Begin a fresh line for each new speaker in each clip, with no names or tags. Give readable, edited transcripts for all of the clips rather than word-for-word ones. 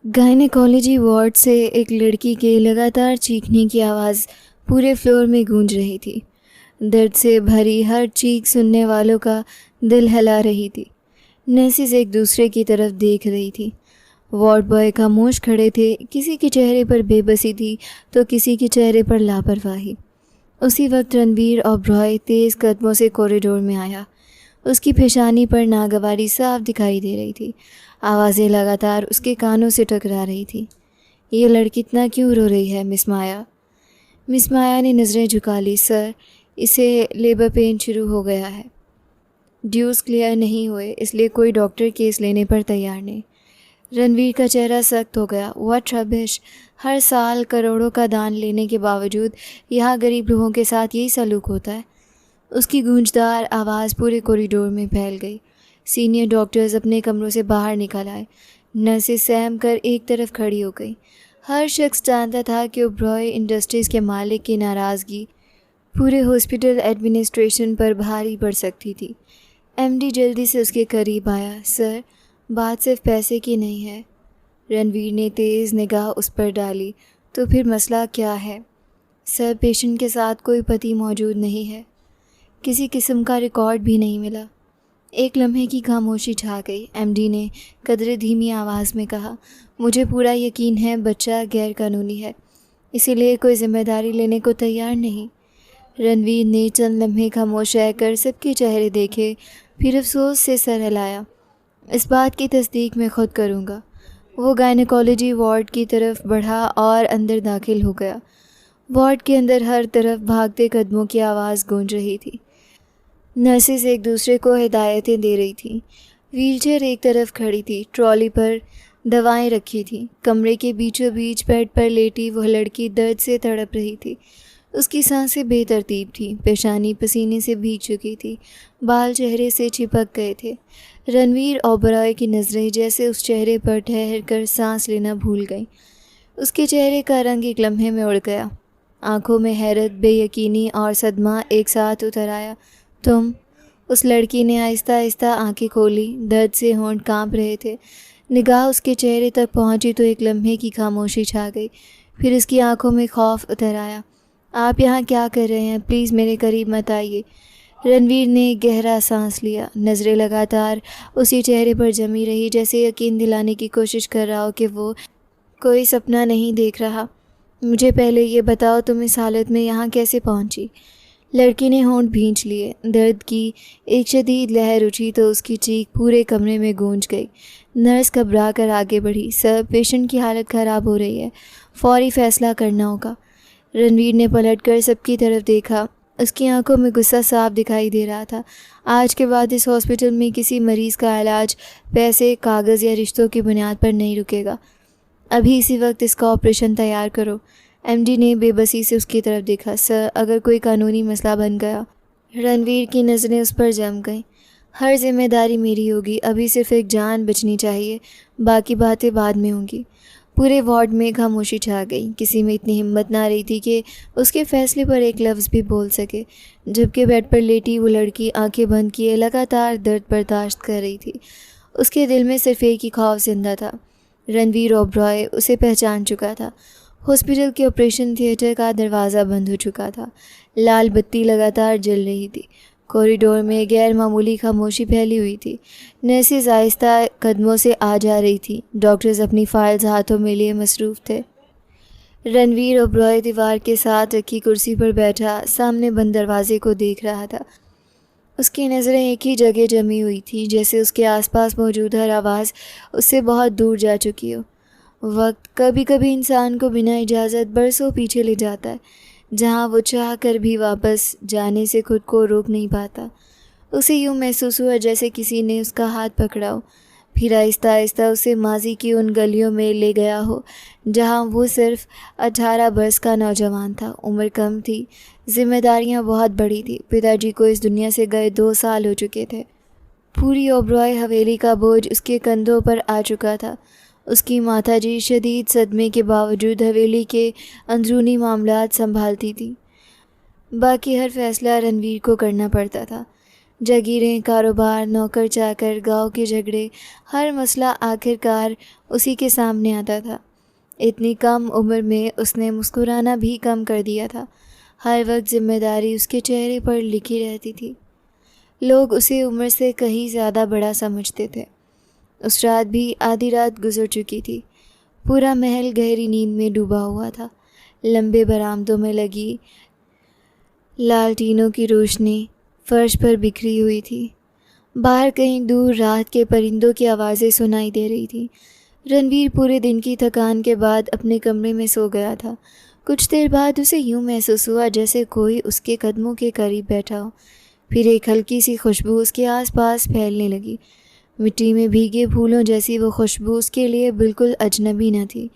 Gynaecology ward से एक लड़की के लगातार चीखने की आवाज़ पूरे फ्लोर में गूंज रही थी। दर्द से भरी हर चीख सुनने वालों का दिल हिला रही थी। नर्सेज एक दूसरे की तरफ देख रही थी। वार्ड बॉय खामोश खड़े थे, किसी के चेहरे पर बेबसी थी तो किसी के चेहरे पर लापरवाही। उसी वक्त रणवीर ओबरॉय तेज़ कदमों से कॉरिडोर में आया। उसकी पेशानी पर नागवारी साफ दिखाई दे रही थी। आवाज़ें लगातार उसके कानों से टकरा रही थी। ये लड़की इतना क्यों रो रही है मिस माया? मिस माया ने नज़रें झुका ली। सर, इसे लेबर पेन शुरू हो गया है। ड्यूज क्लियर नहीं हुए, इसलिए कोई डॉक्टर केस लेने पर तैयार नहीं। रणवीर का चेहरा सख्त हो गया। What rubbish! हर साल करोड़ों का दान लेने के बावजूद यहाँ गरीब लोगों के साथ यही सलूक होता है। उसकी गूंजदार आवाज़ पूरे कॉरिडोर में फैल गई। सीनियर डॉक्टर्स अपने कमरों से बाहर निकल आए। नर्सेज सहम कर एक तरफ खड़ी हो गई। हर शख्स जानता था कि ओबरॉय इंडस्ट्रीज़ के मालिक की नाराज़गी पूरे हॉस्पिटल एडमिनिस्ट्रेशन पर भारी पड़ सकती थी। एमडी जल्दी से उसके करीब आया। सर, बात सिर्फ पैसे की नहीं है। रणवीर ने तेज़ निगाह उस पर डाली। तो फिर मसला क्या है? सर, पेशेंट के साथ कोई पति मौजूद नहीं है। किसी किस्म का रिकॉर्ड भी नहीं मिला। एक लम्हे की खामोशी छा गई। एमडी ने कदरे धीमी आवाज़ में कहा, मुझे पूरा यकीन है बच्चा गैर कानूनी है, इसीलिए कोई जिम्मेदारी लेने को तैयार नहीं। रणवीर ने चंद लम्हे खामोश रहकर सबके चेहरे देखे, फिर अफसोस से सर हिलाया। इस बात की तस्दीक मैं खुद करूँगा। वो गायनेकोलॉजी वार्ड की तरफ बढ़ा और अंदर दाखिल हो गया। वार्ड के अंदर हर तरफ भागते कदमों की आवाज़ गूंज रही थी। नर्सेज एक दूसरे को हिदायतें दे रही थीं। व्हीलचेयर एक तरफ खड़ी थी, ट्रॉली पर दवाएं रखी थीं। कमरे के बीचों बीच बेड पर लेटी वह लड़की दर्द से तड़प रही थी। उसकी सांसें बेतरतीब थीं, पेशानी पसीने से भीग चुकी थी, बाल चेहरे से चिपक गए थे। रणवीर ओबरॉय की नज़रें जैसे उस चेहरे पर ठहर कर सांस लेना भूल गईं। उसके चेहरे का रंग एक लम्हे में उड़ गया। आंखों में हैरत, बेयकीनी और सदमा एक साथ उतर आया। तुम? उस लड़की ने आहिस्ता आहिस्ता आंखें खोली। दर्द से होंठ कांप रहे थे। निगाह उसके चेहरे तक पहुंची तो एक लम्हे की खामोशी छा गई। फिर उसकी आंखों में खौफ उतर आया। आप यहाँ क्या कर रहे हैं? प्लीज़ मेरे करीब मत आइए। रणवीर ने गहरा सांस लिया। नज़रें लगातार उसी चेहरे पर जमी रही, जैसे यकीन दिलाने की कोशिश कर रहा हो कि वो कोई सपना नहीं देख रहा। मुझे पहले ये बताओ, तुम इस हालत में यहाँ कैसे पहुँची? लड़की ने होंठ भींच लिए। दर्द की एक शदीद लहर उठी तो उसकी चीख पूरे कमरे में गूंज गई। नर्स घबरा कर आगे बढ़ी। सर, पेशेंट की हालत ख़राब हो रही है, फौरी फ़ैसला करना होगा। रणवीर ने पलटकर सबकी तरफ देखा। उसकी आंखों में गुस्सा साफ दिखाई दे रहा था। आज के बाद इस हॉस्पिटल में किसी मरीज़ का इलाज पैसे, कागज़ या रिश्तों की बुनियाद पर नहीं रुकेगा। अभी इसी वक्त इसका ऑपरेशन तैयार करो। एमडी ने बेबसी से उसकी तरफ देखा। सर, अगर कोई कानूनी मसला बन गया? रणवीर की नज़रें उस पर जम गईं। हर जिम्मेदारी मेरी होगी। अभी सिर्फ एक जान बचनी चाहिए, बाकी बातें बाद में होंगी। पूरे वार्ड में खामोशी छा गई। किसी में इतनी हिम्मत ना रही थी कि उसके फैसले पर एक लफ्ज़ भी बोल सके। जबकि बेड पर लेटी वो लड़की आंखें बंद किए लगातार दर्द बर्दाश्त कर रही थी। उसके दिल में सिर्फ एक ही खौफ जिंदा था। रणवीर ओबरॉय उसे पहचान चुका था। हॉस्पिटल के ऑपरेशन थिएटर का दरवाज़ा बंद हो चुका था। लाल बत्ती लगातार जल रही थी। कॉरिडोर में गैर मामूली खामोशी फैली हुई थी। नर्सेज आहिस्ता कदमों से आ जा रही थी। डॉक्टर्स अपनी फाइल्स हाथों में लिए मसरूफ़ थे। रणवीर ओबरॉय दीवार के साथ रखी कुर्सी पर बैठा सामने बंद दरवाजे को देख रहा था। उसकी नज़रें एक ही जगह जमी हुई थी, जैसे उसके आसपास मौजूद हर आवाज़ उससे बहुत दूर जा चुकी हो। वक्त कभी कभी इंसान को बिना इजाज़त बरसों पीछे ले जाता है, जहाँ वो चाह कर भी वापस जाने से खुद को रोक नहीं पाता। उसे यूँ महसूस हुआ जैसे किसी ने उसका हाथ पकड़ा हो, फिर आहिस्ता आहिस्ता उसे माजी की उन गलियों में ले गया हो जहाँ वो सिर्फ 18 बरस का नौजवान था। उम्र कम थी, जिम्मेदारियाँ बहुत बड़ी थी। पिताजी को इस दुनिया से गए 2 साल हो चुके थे। पूरी ओबरॉय हवेली का बोझ उसके कंधों पर आ चुका था। उसकी माताजी शदीद सदमे के बावजूद हवेली के अंदरूनी मामलात संभालती थी। बाकी हर फैसला रणवीर को करना पड़ता था। जागीरें, कारोबार, नौकर चाकर, गांव के झगड़े, हर मसला आखिरकार उसी के सामने आता था। इतनी कम उम्र में उसने मुस्कुराना भी कम कर दिया था। हर वक्त जिम्मेदारी उसके चेहरे पर लिखी रहती थी। लोग उसे उम्र से कहीं ज़्यादा बड़ा समझते थे। उस रात भी आधी रात गुजर चुकी थी। पूरा महल गहरी नींद में डूबा हुआ था। लंबे बरामदों में लगी लालटीनों की रोशनी फर्श पर बिखरी हुई थी। बाहर कहीं दूर रात के परिंदों की आवाज़ें सुनाई दे रही थी। रणवीर पूरे दिन की थकान के बाद अपने कमरे में सो गया था। कुछ देर बाद उसे यूं महसूस हुआ जैसे कोई उसके कदमों के करीब बैठा हो। फिर एक हल्की सी खुशबू उसके आसपास फैलने लगी। मिट्टी में भीगे फूलों जैसी वो खुशबू उसके लिए बिल्कुल अजनबी न थी।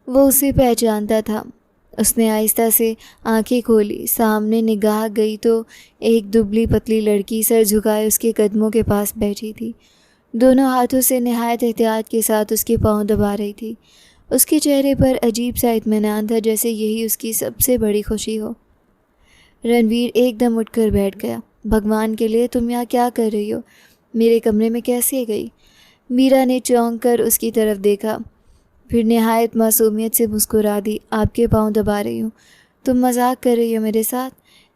वो उसे पहचानता था। उसने आहिस्ता से आंखें खोली। सामने निगाह गई तो एक दुबली पतली लड़की सर झुकाए उसके कदमों के पास बैठी थी। दोनों हाथों से निहायत एहतियात के साथ उसके पांव दबा रही थी। उसके चेहरे पर अजीब सा इत्मीनान था, जैसे यही उसकी सबसे बड़ी खुशी हो। रणवीर एकदम उठकर बैठ गया। भगवान के लिए तुम यहाँ क्या कर रही हो? मेरे कमरे में कैसे गई? मीरा ने चौंक कर उसकी तरफ देखा, फिर निहायत मासूमियत से मुस्कुरा दी। आपके पाँव दबा रही हूँ। तुम मजाक कर रही हो मेरे साथ?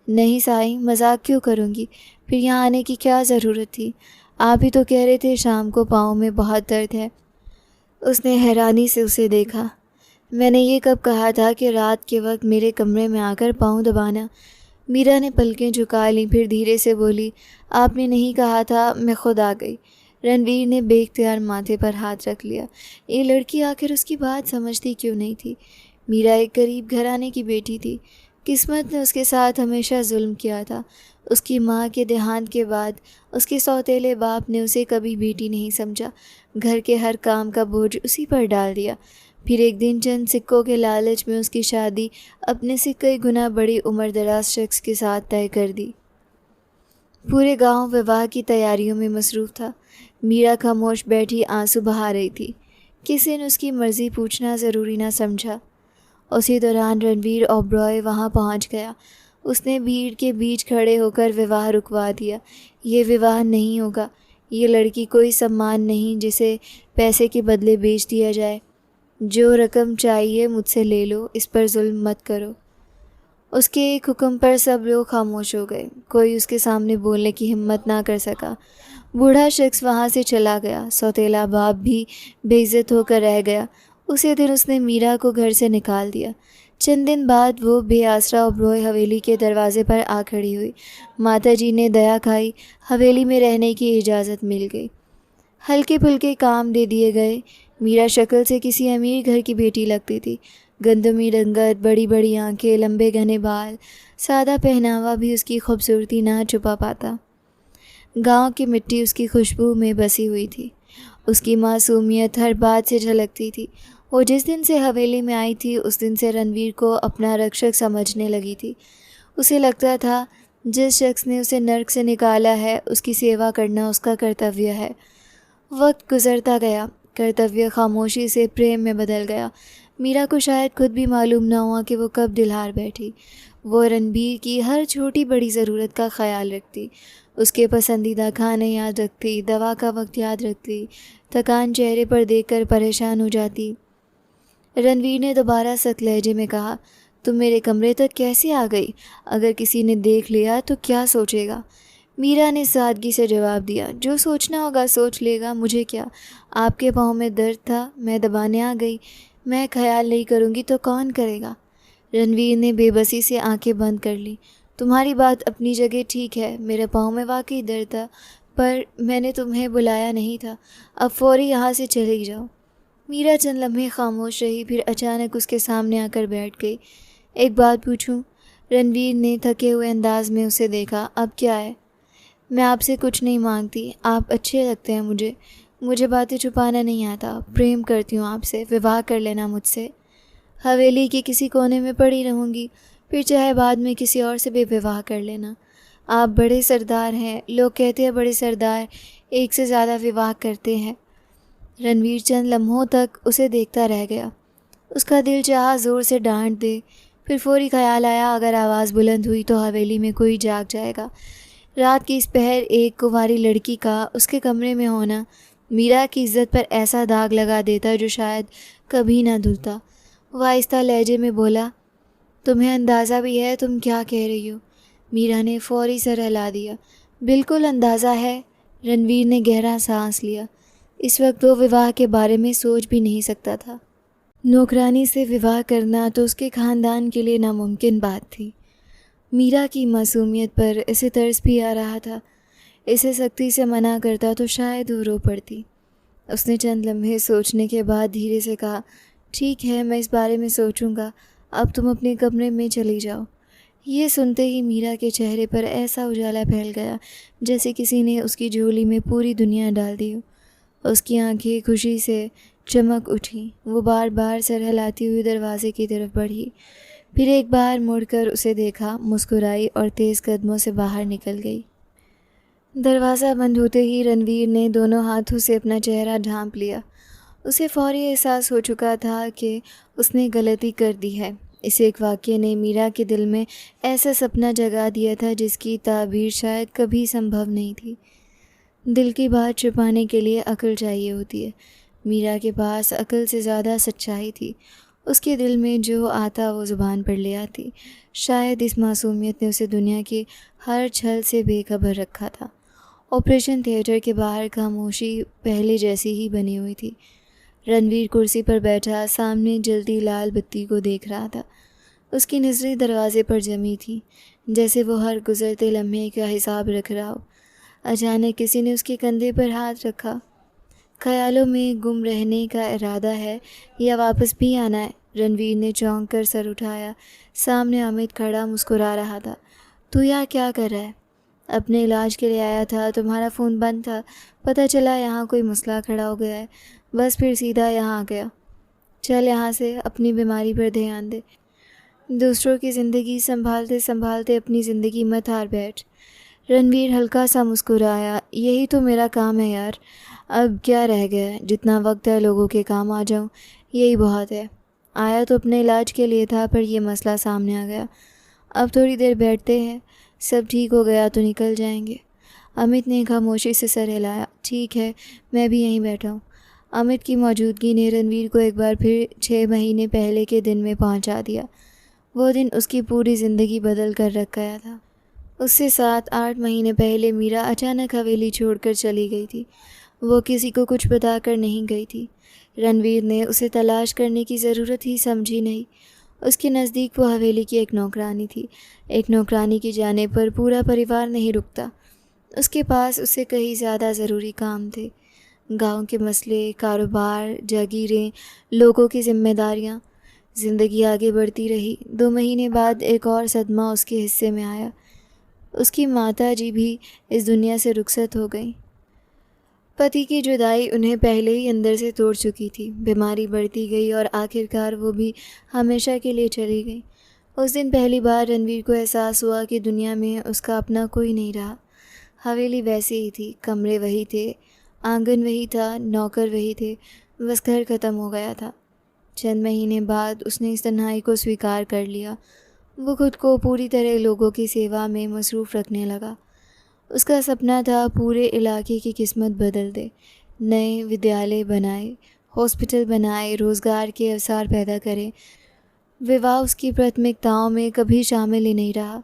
नहीं साईं, मजाक क्यों करूँगी? फिर यहाँ आने की क्या ज़रूरत थी? आप ही तो कह रहे थे शाम को पाँव में बहुत दर्द है। उसने हैरानी से उसे देखा। मैंने ये कब कहा था कि रात के वक्त मेरे कमरे में आकर पाँव दबाना? मीरा ने पलकें झुका लीं, फिर धीरे से बोली, आपने नहीं कहा था, मैं खुद आ गई। रणवीर ने बेख्तियार माथे पर हाथ रख लिया। ये लड़की आखिर उसकी बात समझती क्यों नहीं थी? मीरा एक गरीब घराने की बेटी थी। किस्मत ने उसके साथ हमेशा जुल्म किया था। उसकी माँ के देहांत के बाद उसके सौतेले बाप ने उसे कभी बेटी नहीं समझा। घर के हर काम का बोझ उसी पर डाल दिया। फिर एक दिन चंद सिक्कों के लालच में उसकी शादी अपने से कई गुना बड़ी उम्रदराज शख्स के साथ तय कर दी। पूरे गांव विवाह की तैयारियों में मसरूफ़ था। मीरा खामोश बैठी आंसू बहा रही थी। किसी ने उसकी मर्ज़ी पूछना ज़रूरी ना समझा। उसी दौरान रणवीर ओबरॉय वहां पहुंच गया। उसने भीड़ के बीच खड़े होकर विवाह रुकवा दिया। ये विवाह नहीं होगा। ये लड़की कोई सम्मान नहीं जिसे पैसे के बदले बेच दिया जाए। जो रकम चाहिए मुझसे ले लो, इस पर जुल्म मत करो। उसके एक हुक्म पर सब लोग खामोश हो गए। कोई उसके सामने बोलने की हिम्मत ना कर सका। बूढ़ा शख्स वहाँ से चला गया। सौतेला बाप भी बेइज्जत होकर रह गया। उसी दिन उसने मीरा को घर से निकाल दिया। चंद दिन बाद वो बेआसरा ओबरॉय हवेली के दरवाजे पर आ खड़ी हुई। माताजी ने दया खाई। हवेली में रहने की इजाज़त मिल गई। हल्के फुल्के काम दे दिए गए। मीरा शक्ल से किसी अमीर घर की बेटी लगती थी। गंदमी रंगत, बड़ी बड़ी आंखें, लंबे घने बाल, सादा पहनावा भी उसकी खूबसूरती ना छुपा पाता। गांव की मिट्टी उसकी खुशबू में बसी हुई थी। उसकी मासूमियत हर बात से झलकती थी। वो जिस दिन से हवेली में आई थी उस दिन से रणवीर को अपना रक्षक समझने लगी थी। उसे लगता था जिस शख्स ने उसे नर्क से निकाला है उसकी सेवा करना उसका कर्तव्य है। वक्त गुजरता गया। कर्तव्य खामोशी से प्रेम में बदल गया। मीरा को शायद खुद भी मालूम ना हुआ कि वो कब दिलहार बैठी। वो रणबीर की हर छोटी बड़ी ज़रूरत का ख्याल रखती। उसके पसंदीदा खाने याद रखती, दवा का वक्त याद रखती, थकान चेहरे पर देखकर परेशान हो जाती। रणवीर ने दोबारा सख्त लहजे में कहा, तुम मेरे कमरे तक कैसे आ गई? अगर किसी ने देख लिया तो क्या सोचेगा? मीरा ने सादगी से जवाब दिया, जो सोचना होगा सोच लेगा, मुझे क्या। आपके पाँव में दर्द था, मैं दबाने आ गई। मैं ख्याल नहीं करूँगी तो कौन करेगा? रणवीर ने बेबसी से आंखें बंद कर ली। तुम्हारी बात अपनी जगह ठीक है, मेरे पाँव में वाकई दर्द था, पर मैंने तुम्हें बुलाया नहीं था। अब फौरी यहाँ से चली जाओ। मीरा चंद लम्हे खामोश रही, फिर अचानक उसके सामने आकर बैठ गई। एक बात पूछूं? रणवीर ने थके हुए अंदाज में उसे देखा। अब क्या है? मैं आपसे कुछ नहीं मांगती, आप अच्छे लगते हैं मुझे बातें छुपाना नहीं आता। प्रेम करती हूँ आपसे, विवाह कर लेना मुझसे। हवेली के किसी कोने में पड़ी रहूँगी, फिर चाहे बाद में किसी और से भी विवाह कर लेना। आप बड़े सरदार हैं, लोग कहते हैं बड़े सरदार एक से ज़्यादा विवाह करते हैं। रणवीर चंद लम्हों तक उसे देखता रह गया। उसका दिल चाहा ज़ोर से डांट दे, फिर फौरी ख्याल आया अगर आवाज़ बुलंद हुई तो हवेली में कोई जाग जाएगा। रात की इस पहर एक कुंवारी लड़की का उसके कमरे में होना मीरा की इज्जत पर ऐसा दाग लगा देता जो शायद कभी ना धुलता। वह आहिस्ता लहजे में बोला, तुम्हें अंदाज़ा भी है तुम क्या कह रही हो? मीरा ने फौरी सर हिला दिया। बिल्कुल अंदाज़ा है। रणवीर ने गहरा सांस लिया। इस वक्त वो विवाह के बारे में सोच भी नहीं सकता था। नौकरानी से विवाह करना तो उसके ख़ानदान के लिए नामुमकिन बात थी। मीरा की मासूमियत पर इसे तरस भी आ रहा था। इसे सख्ती से मना करता तो शायद वो रो पड़ती। उसने चंद लम्हे सोचने के बाद धीरे से कहा, ठीक है, मैं इस बारे में सोचूंगा। अब तुम अपने कमरे में चली जाओ। ये सुनते ही मीरा के चेहरे पर ऐसा उजाला फैल गया जैसे किसी ने उसकी झोली में पूरी दुनिया डाल दी हो। उसकी आंखें खुशी से चमक उठी। वो बार बार सर हिलाती हुई दरवाजे की तरफ बढ़ी, फिर एक बार मुड़कर उसे देखा, मुस्कुराई और तेज़ कदमों से बाहर निकल गई। दरवाज़ा बंद होते ही रणवीर ने दोनों हाथों से अपना चेहरा ढांप लिया। उसे फौरी एहसास हो चुका था कि उसने गलती कर दी है। इस एक वाक़ये ने मीरा के दिल में ऐसा सपना जगा दिया था जिसकी ताबीर शायद कभी संभव नहीं थी। दिल की बात छुपाने के लिए अक्ल चाहिए होती है। मीरा के पास अक्ल से ज़्यादा सच्चाई थी। उसके दिल में जो आता वो ज़ुबान पर ले आती। शायद इस मासूमियत ने उसे दुनिया की हर छल से बेखबर रखा था। ऑपरेशन थिएटर के बाहर खामोशी पहले जैसी ही बनी हुई थी। रणवीर कुर्सी पर बैठा सामने जलती लाल बत्ती को देख रहा था। उसकी नज़रें दरवाजे पर जमी थी, जैसे वो हर गुज़रते लम्हे का हिसाब रख रहा हो। अचानक किसी ने उसके कंधे पर हाथ रखा। ख्यालों में गुम रहने का इरादा है या वापस भी आना है? रणवीर ने चौंक कर सर उठाया। सामने अमित खड़ा मुस्कुरा रहा था। तू यहाँ क्या कर रहा है? अपने इलाज के लिए आया था। तुम्हारा फ़ोन बंद था। पता चला यहाँ कोई मसला खड़ा हो गया है, बस फिर सीधा यहाँ आ गया। चल यहाँ से, अपनी बीमारी पर ध्यान दे। दूसरों की ज़िंदगी संभालते संभालते अपनी ज़िंदगी मत हार बैठ। रणवीर हल्का सा मुस्कुराया। यही तो मेरा काम है यार, अब क्या रह गया है? जितना वक्त है लोगों के काम आ जाऊँ, यही बहुत है। आया तो अपने इलाज के लिए था, पर यह मसला सामने आ गया। अब थोड़ी देर बैठते हैं, सब ठीक हो गया तो निकल जाएंगे। अमित ने खामोशी से सर हिलाया। ठीक है, मैं भी यहीं बैठा हूँ। अमित की मौजूदगी ने रणवीर को एक बार फिर 6 महीने पहले के दिन में पहुँचा दिया। वो दिन उसकी पूरी ज़िंदगी बदल कर रख गया था। उससे 7-8 महीने पहले मीरा अचानक हवेली छोड़कर चली गई थी। वो किसी को कुछ बताकर नहीं गई थी। रणवीर ने उसे तलाश करने की ज़रूरत ही समझी नहीं। उसके नज़दीक वो हवेली की एक नौकरानी थी। एक नौकरानी के जाने पर पूरा परिवार नहीं रुकता। उसके पास उससे कहीं ज़्यादा ज़रूरी काम थे। गांव के मसले, कारोबार, जागीरें, लोगों की जिम्मेदारियां। ज़िंदगी आगे बढ़ती रही। 2 महीने बाद एक और सदमा उसके हिस्से में आया। उसकी माता जी भी इस दुनिया से रुखसत हो गई। पति की जुदाई उन्हें पहले ही अंदर से तोड़ चुकी थी। बीमारी बढ़ती गई और आखिरकार वो भी हमेशा के लिए चली गई। उस दिन पहली बार रणवीर को एहसास हुआ कि दुनिया में उसका अपना कोई नहीं रहा। हवेली वैसी ही थी, कमरे वही थे, आंगन वही था, नौकर वही थे, बस घर ख़त्म हो गया था। चंद महीने बाद उसने इस तन्हाई को स्वीकार कर लिया। वो खुद को पूरी तरह लोगों की सेवा में मसरूफ़ रखने लगा। उसका सपना था पूरे इलाके की किस्मत बदल दे। नए विद्यालय बनाए, हॉस्पिटल बनाए, रोज़गार के अवसर पैदा करे। विवाह उसकी प्राथमिकताओं में कभी शामिल ही नहीं रहा।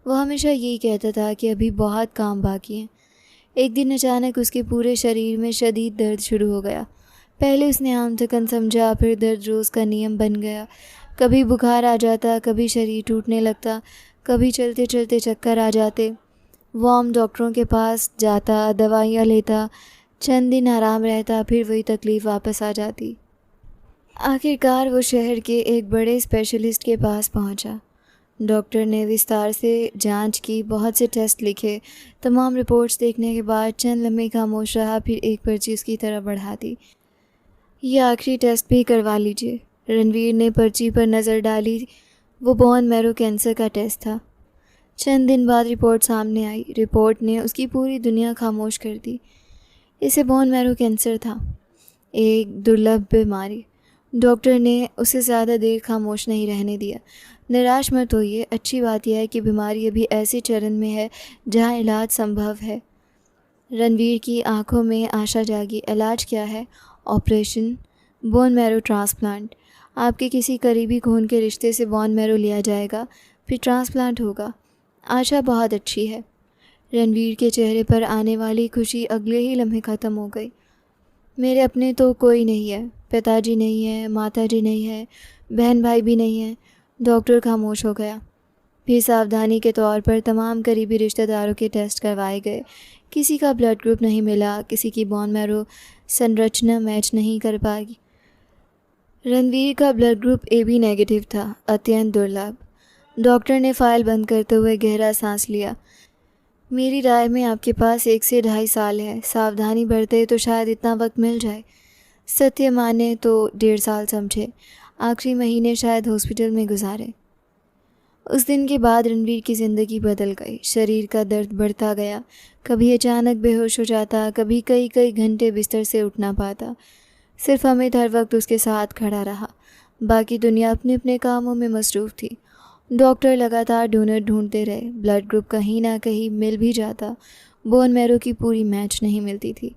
वो हमेशा यही कहता था कि अभी बहुत काम बाकी है। एक दिन अचानक उसके पूरे शरीर में शदीद दर्द शुरू हो गया। पहले उसने आम थकन समझा, फिर दर्द रोज़ का नियम बन गया। कभी बुखार आ जाता, कभी शरीर टूटने लगता, कभी चलते चलते चक्कर आ जाते। वो आम डॉक्टरों के पास जाता, दवाइयाँ लेता, चंद दिन आराम रहता, फिर वही तकलीफ़ वापस आ जाती। आखिरकार वो शहर के एक बड़े स्पेशलिस्ट के पास पहुंचा। डॉक्टर ने विस्तार से जांच की, बहुत से टेस्ट लिखे। तमाम रिपोर्ट्स देखने के बाद चंद लम्हे खामोश रहा, फिर एक पर्ची उसकी तरफ बढ़ा दी। ये आखिरी टेस्ट भी करवा लीजिए। रणवीर ने पर्ची पर नज़र डाली। वो बोन मैरो कैंसर का टेस्ट था। चंद दिन बाद रिपोर्ट सामने आई। रिपोर्ट ने उसकी पूरी दुनिया खामोश कर दी। इसे बोन मैरो कैंसर था, एक दुर्लभ बीमारी। डॉक्टर ने उसे ज़्यादा देर खामोश नहीं रहने दिया। निराश मत होइए, अच्छी बात यह है कि बीमारी अभी ऐसे चरण में है जहाँ इलाज संभव है। रणवीर की आंखों में आशा जागी। इलाज क्या है? Operation, bone marrow transplant. आपके किसी करीबी खून के रिश्ते से बोन मैरो लिया जाएगा, फिर ट्रांसप्लांट होगा। आशा बहुत अच्छी है। रणवीर के चेहरे पर आने वाली खुशी अगले ही लम्हे ख़त्म हो गई। मेरे अपने तो कोई नहीं है, पिताजी नहीं है, माताजी नहीं है, बहन भाई भी नहीं है। डॉक्टर खामोश हो गया। फिर सावधानी के तौर पर तमाम करीबी रिश्तेदारों के टेस्ट करवाए गए। किसी का ब्लड ग्रुप नहीं मिला, किसी की बोन मैरो संरचना मैच नहीं कर पाई। रणवीर का ब्लड ग्रुप AB नेगेटिव था, अत्यंत दुर्लभ। डॉक्टर ने फाइल बंद करते हुए गहरा सांस लिया। मेरी राय में आपके पास 1 से 2.5 साल है। सावधानी बरते तो शायद इतना वक्त मिल जाए। सत्य माने तो 1.5 साल समझे। आखिरी महीने शायद हॉस्पिटल में गुजारे। उस दिन के बाद रणवीर की ज़िंदगी बदल गई। शरीर का दर्द बढ़ता गया। कभी अचानक बेहोश हो जाता, कभी कई कई घंटे बिस्तर से उठ ना पाता। सिर्फ अमित हर वक्त उसके साथ खड़ा रहा। बाकी दुनिया अपने अपने कामों में मसरूफ़ थी। डॉक्टर लगातार डोनर ढूंढते रहे। ब्लड ग्रुप कहीं ना कहीं मिल भी जाता, बोन मैरो की पूरी मैच नहीं मिलती थी।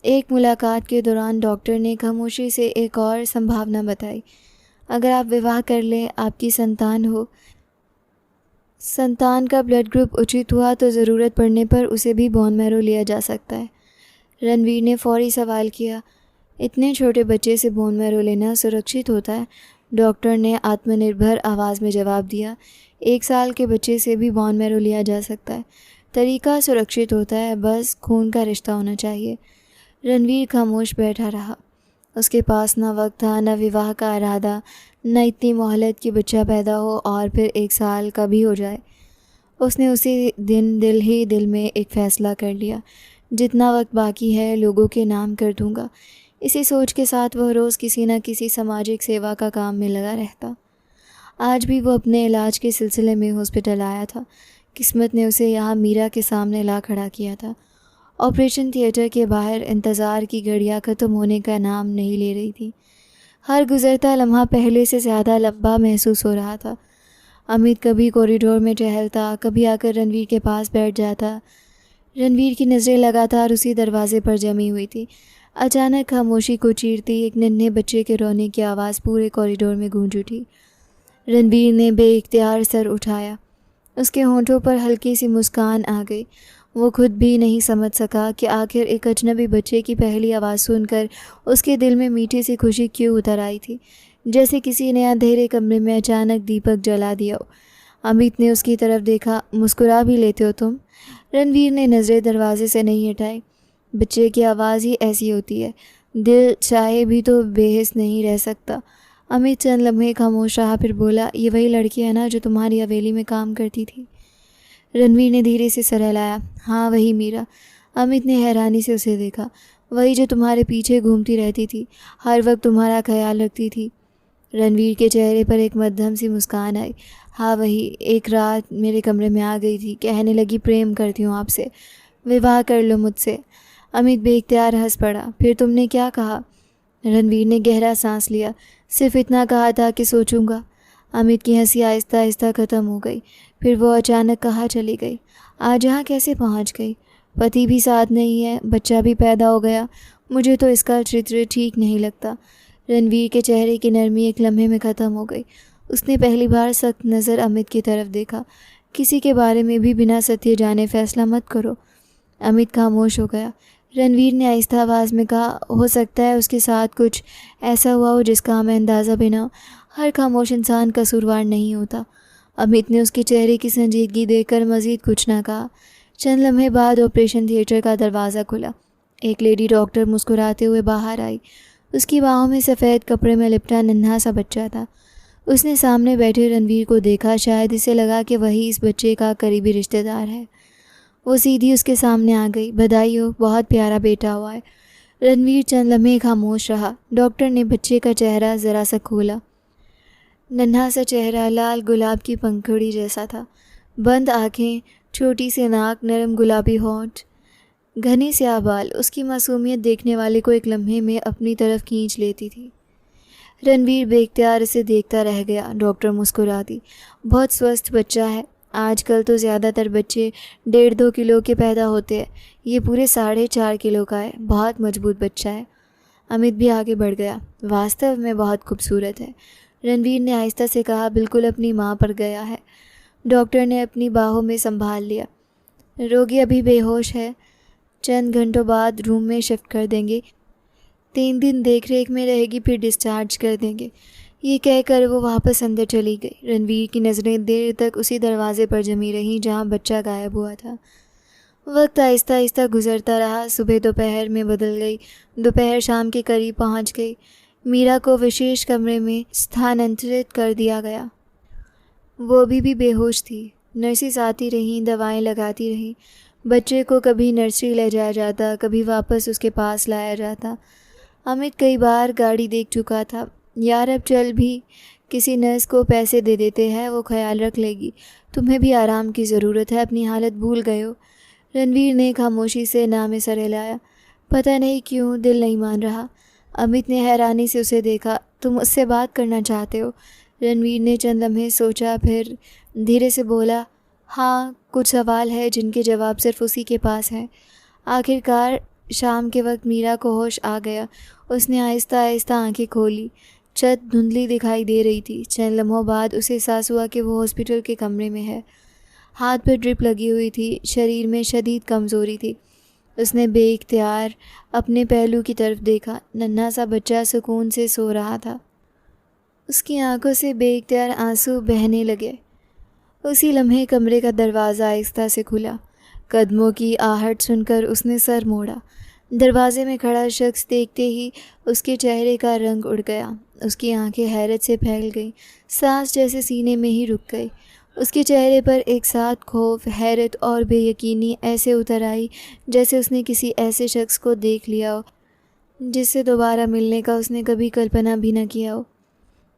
एक मुलाकात के दौरान डॉक्टर ने खामोशी से एक और संभावना बताई। अगर आप विवाह कर लें, आपकी संतान हो, संतान का ब्लड ग्रुप उचित हुआ तो ज़रूरत पड़ने पर उसे भी बोन मैरो लिया जा सकता है। रणवीर ने फौरी सवाल किया, इतने छोटे बच्चे से बोन मैरो लेना सुरक्षित होता है? डॉक्टर ने आत्मनिर्भर आवाज़ में जवाब दिया, 1 साल के बच्चे से भी बोन मैरो लिया जा सकता है। तरीका सुरक्षित होता है, बस खून का रिश्ता होना चाहिए। रणवीर खामोश बैठा रहा। उसके पास ना वक्त था, न विवाह का इरादा, न इतनी मोहलत कि बच्चा पैदा हो और फिर 1 साल का भी हो जाए। उसने उसी दिन दिल ही दिल में एक फ़ैसला कर लिया, जितना वक्त बाकी है लोगों के नाम कर दूंगा। इसी सोच के साथ वह रोज़ किसी न किसी सामाजिक सेवा का काम में लगा रहता। आज भी वो अपने इलाज के सिलसिले में हॉस्पिटल आया था। किस्मत ने उसे यहाँ मीरा के सामने ला खड़ा किया था। ऑपरेशन थिएटर के बाहर इंतज़ार की घड़ियाँ ख़त्म होने का नाम नहीं ले रही थी। हर गुज़रता लम्हा पहले से ज़्यादा लंबा महसूस हो रहा था। अमित कभी कॉरिडोर में टहलता, कभी आकर रणवीर के पास बैठ जाता। रणवीर की नज़रें लगातार उसी दरवाजे पर जमी हुई थी। अचानक खामोशी को चीरती एक नन्हे बच्चे के रोने की आवाज़ पूरे कॉरिडोर में गूंज उठी। रणवीर ने बेइख्तियार सर उठाया। उसके होंठों पर हल्की सी मुस्कान आ गई। वो खुद भी नहीं समझ सका कि आखिर एक अजनबी बच्चे की पहली आवाज़ सुनकर उसके दिल में मीठी सी खुशी क्यों उतर आई थी, जैसे किसी ने अंधेरे कमरे में अचानक दीपक जला दिया हो। अमित ने उसकी तरफ देखा। मुस्कुरा भी लेते हो तुम? रणवीर ने नज़रें दरवाजे से नहीं हटाई। बच्चे की आवाज़ ही ऐसी होती है, दिल चाहे भी तो बेहिस नहीं रह सकता। अमित चंद लम्हे खामोश रहा, फिर बोला, ये वही लड़की है ना जो तुम्हारी हवेली में काम करती थी? रणवीर ने धीरे से सर हिलाया। हाँ, वही मीरा। अमित ने हैरानी से उसे देखा। वही जो तुम्हारे पीछे घूमती रहती थी, हर वक्त तुम्हारा ख्याल रखती थी। रणवीर के चेहरे पर एक मध्यम सी मुस्कान आई। हाँ वही, एक रात मेरे कमरे में आ गई थी, कहने लगी प्रेम करती हूँ आपसे, विवाह कर लो मुझसे। अमित बेइख्तियार हंस पड़ा। फिर तुमने क्या कहा? रणवीर ने गहरा सांस लिया। सिर्फ इतना कहा था कि सोचूंगा। अमित की हंसी आहिस्ता आहिस्ता ख़त्म हो गई। फिर वो अचानक कहाँ चली गई? आज यहाँ कैसे पहुँच गई? पति भी साथ नहीं है, बच्चा भी पैदा हो गया। मुझे तो इसका चित्र ठीक नहीं लगता। रणवीर के चेहरे की नरमी एक लम्हे में ख़त्म हो गई। उसने पहली बार सख्त नज़र अमित की तरफ देखा। किसी के बारे में भी बिना सत्य जाने फैसला मत करो। अमित खामोश हो गया। रणवीर ने आहिस्ता आवाज़ में कहा, हो सकता है उसके साथ कुछ ऐसा हुआ हो जिसका हमें अंदाज़ा भी ना हो। हर खामोश इंसान कसूरवार नहीं होता। अमित ने उसके चेहरे की संजीदगी देखकर मज़ीद कुछ ना कहा। चंद लम्हे बाद ऑपरेशन थिएटर का दरवाज़ा खुला। एक लेडी डॉक्टर मुस्कुराते हुए बाहर आई। उसकी बाहों में सफ़ेद कपड़े में लिपटा नन्हा सा बच्चा था। उसने सामने बैठे रणवीर को देखा। शायद इसे लगा कि वही इस बच्चे का करीबी रिश्तेदार है। वो सीधी उसके सामने आ गई। बधाई हो, बहुत प्यारा बेटा हुआ है। रणवीर चंद लम्हे खामोश रहा। डॉक्टर ने बच्चे का चेहरा ज़रा सा खोला। नन्हा सा चेहरा लाल गुलाब की पंखुड़ी जैसा था। बंद आँखें, छोटी सी नाक, नरम गुलाबी होंठ, घने स्याह बाल। उसकी मासूमियत देखने वाले को एक लम्हे में अपनी तरफ खींच लेती थी। रणवीर बेख्तियार उसे देखता रह गया। डॉक्टर मुस्कुरा दी। बहुत स्वस्थ बच्चा है। आजकल तो ज़्यादातर बच्चे 1.5-2 किलो के पैदा होते हैं। ये पूरे 4.5 किलो का है। बहुत मजबूत बच्चा है। अमित भी आगे बढ़ गया। वास्तव में बहुत खूबसूरत है, रणवीर ने आहिस्ता से कहा। बिल्कुल अपनी माँ पर गया है। डॉक्टर ने अपनी बाहों में संभाल लिया। रोगी अभी बेहोश है। चंद घंटों बाद रूम में शिफ्ट कर देंगे। 3 दिन देखरेख में रहेगी, फिर डिस्चार्ज कर देंगे। ये कहकर वो वापस अंदर चली गई। रणवीर की नज़रें देर तक उसी दरवाजे पर जमी रहीं जहाँ बच्चा गायब हुआ था। वक्त आहिस्ता आहिस्ता गुजरता रहा। सुबह दोपहर में बदल गई। दोपहर शाम के करीब पहुँच गई। मीरा को विशेष कमरे में स्थानांतरित कर दिया गया। वो अभी भी बेहोश थी। नर्सेस आती रहीं, दवाएं लगाती रहीं। बच्चे को कभी नर्सरी ले जाया जाता, कभी वापस उसके पास लाया जाता। अमित कई बार गाड़ी देख चुका था। यार अब चल भी, किसी नर्स को पैसे दे देते हैं, वो ख्याल रख लेगी। तुम्हें भी आराम की ज़रूरत है, अपनी हालत भूल गए हो। रणवीर ने खामोशी से ना में सर हिलाया। पता नहीं क्यों दिल नहीं मान रहा। अमित ने हैरानी से उसे देखा। तुम उससे बात करना चाहते हो? रणवीर ने चंद लम्हे सोचा, फिर धीरे से बोला, हाँ, कुछ सवाल है जिनके जवाब सिर्फ उसी के पास हैं। आखिरकार शाम के वक्त मीरा को होश आ गया। उसने आहिस्ता आहिस्ता आंखें खोली। छत धुंधली दिखाई दे रही थी। चंद लम्हों बाद उसे एहसास हुआ कि वो हॉस्पिटल के कमरे में है। हाथ पर ड्रिप लगी हुई थी। शरीर में शदीद कमज़ोरी थी। उसने बेइख्तियार अपने पहलू की तरफ देखा। नन्हा सा बच्चा सुकून से सो रहा था। उसकी आंखों से बेइख्तियार आंसू बहने लगे। उसी लम्हे कमरे का दरवाज़ा आहिस्ता से खुला। कदमों की आहट सुनकर उसने सर मोड़ा। दरवाजे में खड़ा शख्स देखते ही उसके चेहरे का रंग उड़ गया। उसकी आंखें हैरत से फैल गईं। सांस जैसे सीने में ही रुक गई। उसके चेहरे पर एक साथ खौफ, हैरत और बेयकीनी ऐसे उतर आई जैसे उसने किसी ऐसे शख्स को देख लिया हो जिससे दोबारा मिलने का उसने कभी कल्पना भी न किया हो।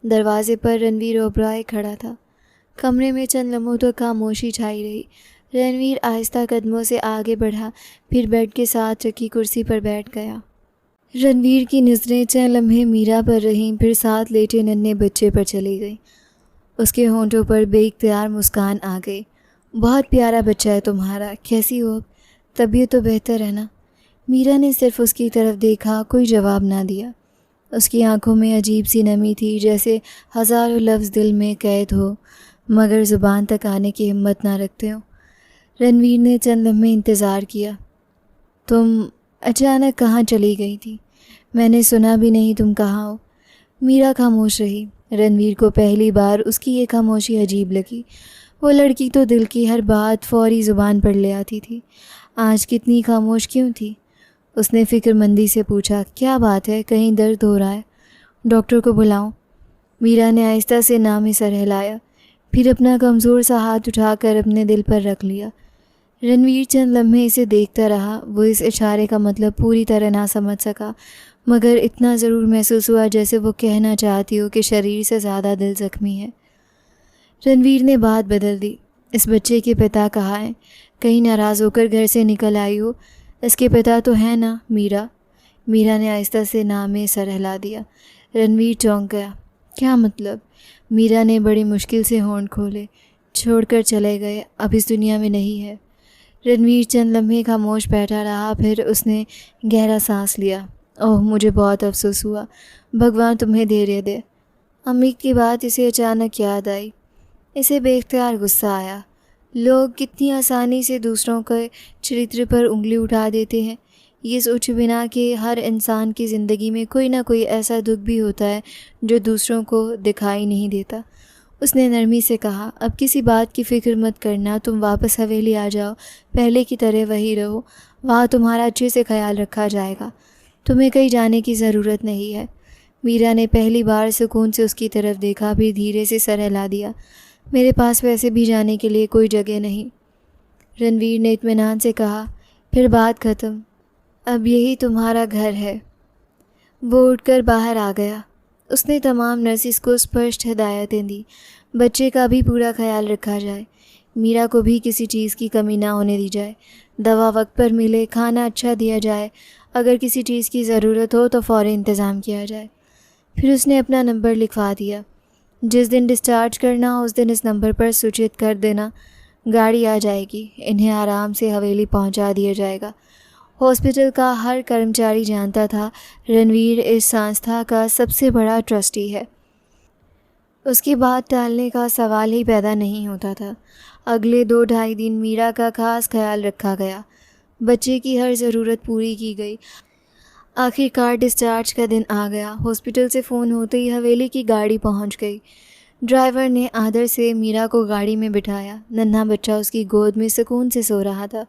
दरवाजे पर रणवीर ओबराय खड़ा था। कमरे में चंद लम्हों तक खामोशी छाई रही। रणवीर आहिस्ता कदमों से आगे बढ़ा, फिर बेड के साथ रखी कुर्सी पर बैठ गया। रणवीर की नज़रें चंद लम्हे मीरा पर रहीं, फिर साथ लेटे नन्हे बच्चे पर चली गई। उसके होंठों पर बेइख्तियार मुस्कान आ गई। बहुत प्यारा बच्चा है तुम्हारा। कैसी हो अब? तबीयत तो बेहतर है ना? मीरा ने सिर्फ उसकी तरफ देखा, कोई जवाब ना दिया। उसकी आंखों में अजीब सी नमी थी, जैसे हज़ारों लफ्ज़ दिल में कैद हो मगर ज़ुबान तक आने की हिम्मत ना रखते हो। रणवीर ने चंद लम्हे इंतज़ार किया। तुम अचानक कहाँ चली गई थी? मैंने सुना भी नहीं तुम कहाँ हो। मीरा खामोश रही। रणवीर को पहली बार उसकी ये खामोशी अजीब लगी। वो लड़की तो दिल की हर बात फौरी ज़ुबान पर ले आती थी। आज कितनी खामोश क्यों थी? उसने फ़िक्रमंदी से पूछा, क्या बात है? कहीं दर्द हो रहा है? डॉक्टर को बुलाऊं? मीरा ने आहिस्ता से ना में सर हिलाया, फिर अपना कमज़ोर सा हाथ उठाकर अपने दिल पर रख लिया। रणवीर चंद लम्हे इसे देखता रहा। वो इस इशारे का मतलब पूरी तरह ना समझ सका, मगर इतना ज़रूर महसूस हुआ जैसे वो कहना चाहती हो कि शरीर से ज़्यादा दिल ज़ख्मी है। रणवीर ने बात बदल दी। इस बच्चे के पिता कहाँ हैं? कहीं नाराज़ होकर घर से निकल आई हो? इसके पिता तो हैं ना मीरा? मीरा ने आहिस्ता से ना में सर हिला दिया। रणवीर चौंक गया। क्या मतलब? मीरा ने बड़ी मुश्किल से होंठ खोले। छोड़कर चले गए, अब इस दुनिया में नहीं है। रणवीर चंद लम्हे खामोश बैठा रहा, फिर उसने गहरा सांस लिया। ओह, मुझे बहुत अफसोस हुआ। भगवान तुम्हें धैर्य दे। अमित की बात इसे अचानक याद आई। इसे बेख्तियार गुस्सा आया। लोग कितनी आसानी से दूसरों के चरित्र पर उंगली उठा देते हैं, ये सोचे बिना कि हर इंसान की ज़िंदगी में कोई ना कोई ऐसा दुख भी होता है जो दूसरों को दिखाई नहीं देता। उसने नरमी से कहा, अब किसी बात की फ़िक्र मत करना, तुम वापस हवेली आ जाओ, पहले की तरह वही रहो, वहाँ तुम्हारा अच्छे से ख्याल रखा जाएगा, तुम्हें कहीं जाने की ज़रूरत नहीं है। मीरा ने पहली बार सुकून से उसकी तरफ देखा, फिर धीरे से सर हिला दिया। मेरे पास वैसे भी जाने के लिए कोई जगह नहीं, रणवीर ने इत्मीनान से कहा। फिर बात ख़त्म, अब यही तुम्हारा घर है। वो उठकर बाहर आ गया। उसने तमाम नर्सिस को स्पष्ट हिदायतें दी। बच्चे का भी पूरा ख्याल रखा जाए, मीरा को भी किसी चीज़ की कमी ना होने दी जाए, दवा वक्त पर मिले, खाना अच्छा दिया जाए, अगर किसी चीज़ की ज़रूरत हो तो फ़ौरी इंतज़ाम किया जाए। फिर उसने अपना नंबर लिखवा दिया। जिस दिन डिस्चार्ज करना हो उस दिन इस नंबर पर सूचित कर देना, गाड़ी आ जाएगी, इन्हें आराम से हवेली पहुंचा दिया जाएगा। हॉस्पिटल का हर कर्मचारी जानता था रणवीर इस संस्था का सबसे बड़ा ट्रस्टी है। उसकी बात टालने का सवाल ही पैदा नहीं होता था। अगले 2-2.5 दिन मीरा का खास ख्याल रखा गया। बच्चे की हर ज़रूरत पूरी की गई। आखिरकार डिस्चार्ज का दिन आ गया। हॉस्पिटल से फ़ोन होते ही हवेली की गाड़ी पहुंच गई। ड्राइवर ने आदर से मीरा को गाड़ी में बिठाया। नन्हा बच्चा उसकी गोद में सुकून से सो रहा था।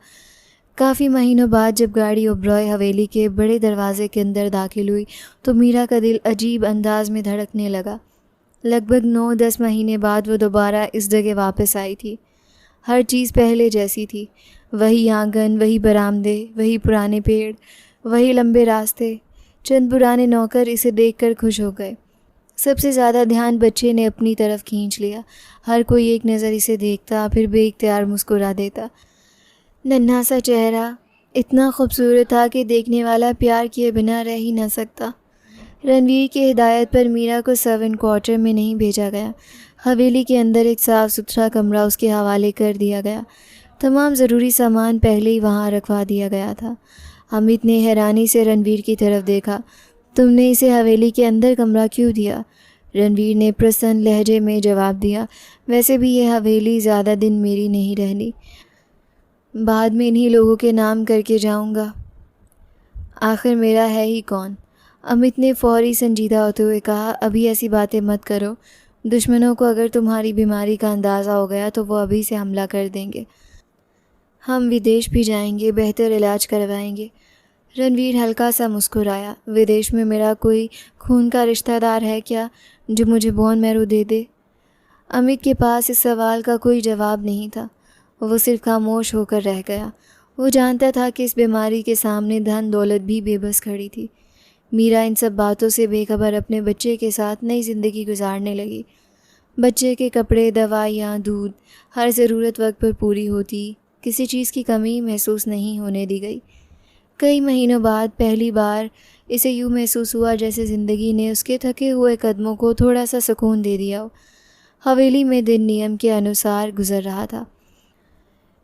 काफ़ी महीनों बाद जब गाड़ी ओबरॉय हवेली के बड़े दरवाजे के अंदर दाखिल हुई तो मीरा का दिल अजीब अंदाज में धड़कने लगा। लगभग 9-10 महीने बाद वो दोबारा इस जगह वापस आई थी। हर चीज़ पहले जैसी थी। वही आंगन, वही बरामदे, वही पुराने पेड़, वही लंबे रास्ते। चंद पुराने नौकर इसे देखकर खुश हो गए। सबसे ज़्यादा ध्यान बच्चे ने अपनी तरफ खींच लिया। हर कोई एक नज़र इसे देखता, फिर बेइख्तियार मुस्कुरा देता। नन्हा सा चेहरा इतना खूबसूरत था कि देखने वाला प्यार किए बिना रह ही न सकता। रणवीर की हिदायत पर मीरा को सर्वेंट क्वार्टर में नहीं भेजा गया। हवेली के अंदर एक साफ़ सुथरा कमरा उसके हवाले कर दिया गया। तमाम ज़रूरी सामान पहले ही वहाँ रखवा दिया गया था। अमित ने हैरानी से रणवीर की तरफ देखा। तुमने इसे हवेली के अंदर कमरा क्यों दिया? रणवीर ने प्रसन्न लहजे में जवाब दिया, वैसे भी ये हवेली ज़्यादा दिन मेरी नहीं रहनी। बाद में इन्हीं लोगों के नाम करके जाऊंगा। आखिर मेरा है ही कौन? अमित ने फौरी संजीदा होते हुए कहा, अभी ऐसी बातें मत करो। दुश्मनों को अगर तुम्हारी बीमारी का अंदाज़ा हो गया तो वो अभी से हमला कर देंगे। हम विदेश भी जाएंगे, बेहतर इलाज करवाएंगे। रणवीर हल्का सा मुस्कुराया। विदेश में मेरा कोई खून का रिश्तेदार है क्या जो मुझे बोन मैरो दे दे? अमित के पास इस सवाल का कोई जवाब नहीं था। वो सिर्फ खामोश होकर रह गया। वो जानता था कि इस बीमारी के सामने धन दौलत भी बेबस खड़ी थी। मीरा इन सब बातों से बेखबर अपने बच्चे के साथ नई ज़िंदगी गुजारने लगी। बच्चे के कपड़े, दवाइयाँ, दूध, हर ज़रूरत वक्त पर पूरी होती। किसी चीज़ की कमी महसूस नहीं होने दी गई। कई महीनों बाद पहली बार इसे यूँ महसूस हुआ जैसे ज़िंदगी ने उसके थके हुए कदमों को थोड़ा सा सुकून दे दिया हो। हवेली में दिन नियम के अनुसार गुजर रहा था।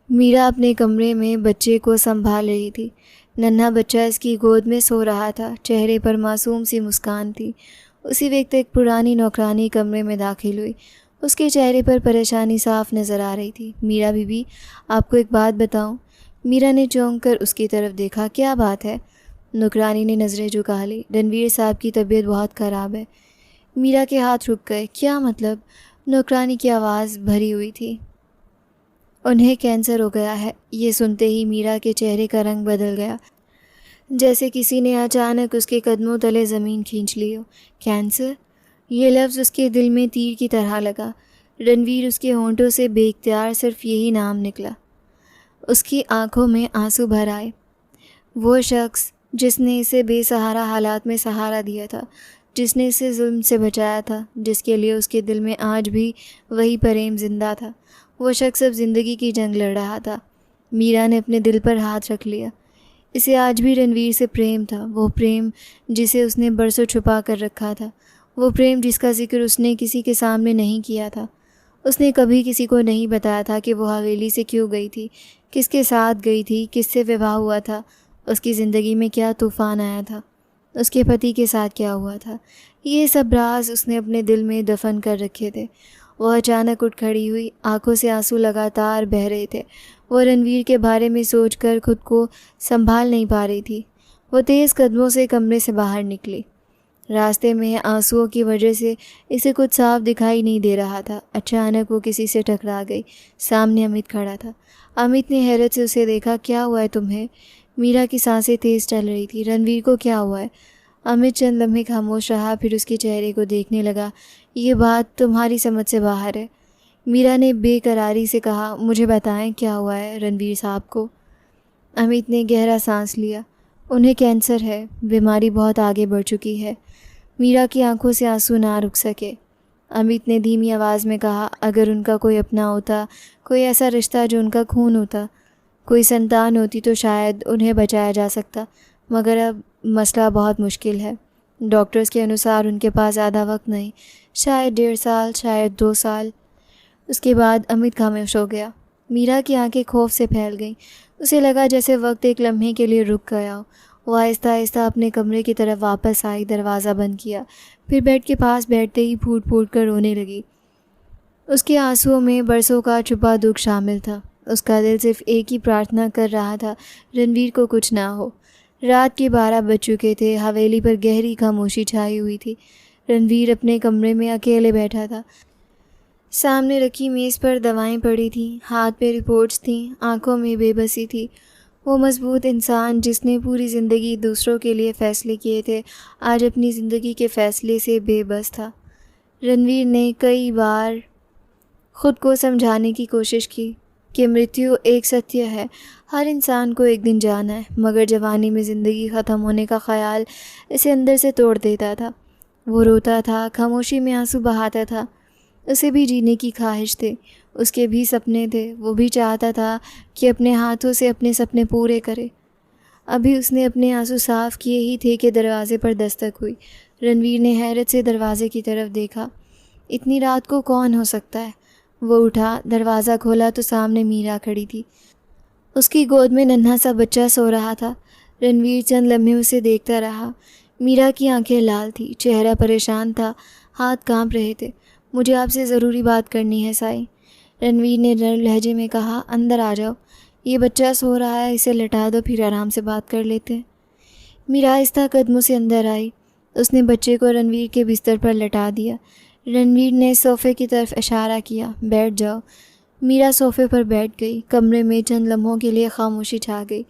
मीरा अपने कमरे में बच्चे को संभाल रही थी। नन्हा बच्चा इसकी गोद में सो रहा था। चेहरे पर मासूम सी मुस्कान थी। उसी वक्त एक पुरानी नौकरानी कमरे में दाखिल हुई। उसके चेहरे पर परेशानी साफ नज़र आ रही थी। मीरा बीबी, आपको एक बात बताऊं? मीरा ने चौंक कर उसकी तरफ देखा। क्या बात है? नौकरानी ने नज़रें झुका ली। रणवीर साहब की तबीयत बहुत ख़राब है। मीरा के हाथ रुक गए। क्या मतलब? नौकरानी की आवाज़ भरी हुई थी। उन्हें कैंसर हो गया है। ये सुनते ही मीरा के चेहरे का रंग बदल गया, जैसे किसी ने अचानक उसके कदमों तले ज़मीन खींच ली हो। कैंसर? ये लफ्ज़ उसके दिल में तीर की तरह लगा। रणवीर उसके होंठों से बेइख्तियार सिर्फ यही नाम निकला। उसकी आंखों में आंसू भर आए। वो शख्स जिसने इसे बेसहारा हालात में सहारा दिया था, जिसने इसे जुल्म से बचाया था, जिसके लिए उसके दिल में आज भी वही प्रेम जिंदा था, वो शख्स अब ज़िंदगी की जंग लड़ रहा था। मीरा ने अपने दिल पर हाथ रख लिया। इसे आज भी रणवीर से प्रेम था। वो प्रेम जिसे उसने बरसों छुपा कर रखा था। वो प्रेम जिसका जिक्र उसने किसी के सामने नहीं किया था। उसने कभी किसी को नहीं बताया था कि वो हवेली से क्यों गई थी, किसके साथ गई थी, किससे विवाह हुआ था, उसकी ज़िंदगी में क्या तूफ़ान आया था, उसके पति के साथ क्या हुआ था। ये सब राज उसने अपने दिल में दफन कर रखे थे। वो अचानक उठ खड़ी हुई। आंखों से आंसू लगातार बह रहे थे। वो रणवीर के बारे में सोचकर खुद को संभाल नहीं पा रही थी। वो तेज़ कदमों से कमरे से बाहर निकली। रास्ते में आंसुओं की वजह से इसे कुछ साफ दिखाई नहीं दे रहा था। अचानक वो किसी से टकरा गई। सामने अमित खड़ा था। अमित ने हैरत से उसे देखा। क्या हुआ है तुम्हें? मीरा की सांसें तेज़ चल रही थी। रणवीर को क्या हुआ है? अमित चंद लम्हे खामोश रहा, फिर उसके चेहरे को देखने लगा। ये बात तुम्हारी समझ से बाहर है। मीरा ने बेकरारी से कहा। मुझे बताएं क्या हुआ है रणवीर साहब को? अमित ने गहरा सांस लिया। उन्हें कैंसर है। बीमारी बहुत आगे बढ़ चुकी है। मीरा की आंखों से आंसू ना रुक सके। अमित ने धीमी आवाज़ में कहा, अगर उनका कोई अपना होता, कोई ऐसा रिश्ता जो उनका खून होता, कोई संतान होती तो शायद उन्हें बचाया जा सकता, मगर अब मसला बहुत मुश्किल है। डॉक्टर्स के अनुसार उनके पास ज़्यादा वक्त नहीं, शायद 1.5 साल, शायद 2 साल। उसके बाद अमित खामोश हो गया। मीरा की आंखें खौफ से फैल गईं। उसे लगा जैसे वक्त एक लम्हे के लिए रुक गया हो। वो आहिस्ता आहिस्ता अपने कमरे की तरफ वापस आई, दरवाज़ा बंद किया, फिर बेड के पास बैठते ही फूट फूट कर रोने लगी। उसके आंसुओं में बरसों का छुपा दुख शामिल था। उसका दिल सिर्फ एक ही प्रार्थना कर रहा था, रणवीर को कुछ ना हो। रात के 12 बज चुके थे। हवेली पर गहरी खामोशी छाई हुई थी। रणवीर अपने कमरे में अकेले बैठा था। सामने रखी मेज़ पर दवाएं पड़ी थीं, हाथ पे रिपोर्ट्स थीं, आंखों में बेबसी थी। वो मजबूत इंसान जिसने पूरी ज़िंदगी दूसरों के लिए फ़ैसले किए थे, आज अपनी ज़िंदगी के फ़ैसले से बेबस था। रणवीर ने कई बार खुद को समझाने की कोशिश की कि मृत्यु एक सत्य है, हर इंसान को एक दिन जाना है, मगर जवानी में ज़िंदगी ख़त्म होने का ख़याल इसे अंदर से तोड़ देता था। वो रोता था, खामोशी में आंसू बहाता था। उसे भी जीने की ख्वाहिश थी, उसके भी सपने थे। वो भी चाहता था कि अपने हाथों से अपने सपने पूरे करे। अभी उसने अपने आंसू साफ़ किए ही थे कि दरवाज़े पर दस्तक हुई। रणवीर ने हैरत से दरवाज़े की तरफ देखा। इतनी रात को कौन हो सकता है? वो उठा, दरवाज़ा खोला तो सामने मीरा खड़ी थी। उसकी गोद में नन्हा सा बच्चा सो रहा था। रणवीर चंद लम्हे उसे देखता रहा। मीरा की आंखें लाल थी, चेहरा परेशान था, हाथ कांप रहे थे। मुझे आपसे ज़रूरी बात करनी है साईं, रणवीर ने नर्म लहजे में कहा। अंदर आ जाओ, ये बच्चा सो रहा है, इसे लेटा दो, फिर आराम से बात कर लेते हैं। मीरा आहिस्ता कदमों से अंदर आई। उसने बच्चे को रणवीर के बिस्तर पर लेटा दिया। रणवीर ने सोफ़े की तरफ इशारा किया, बैठ जाओ। मीरा सोफ़े पर बैठ गई। कमरे में चंद लम्हों के लिए खामोशी छा गई।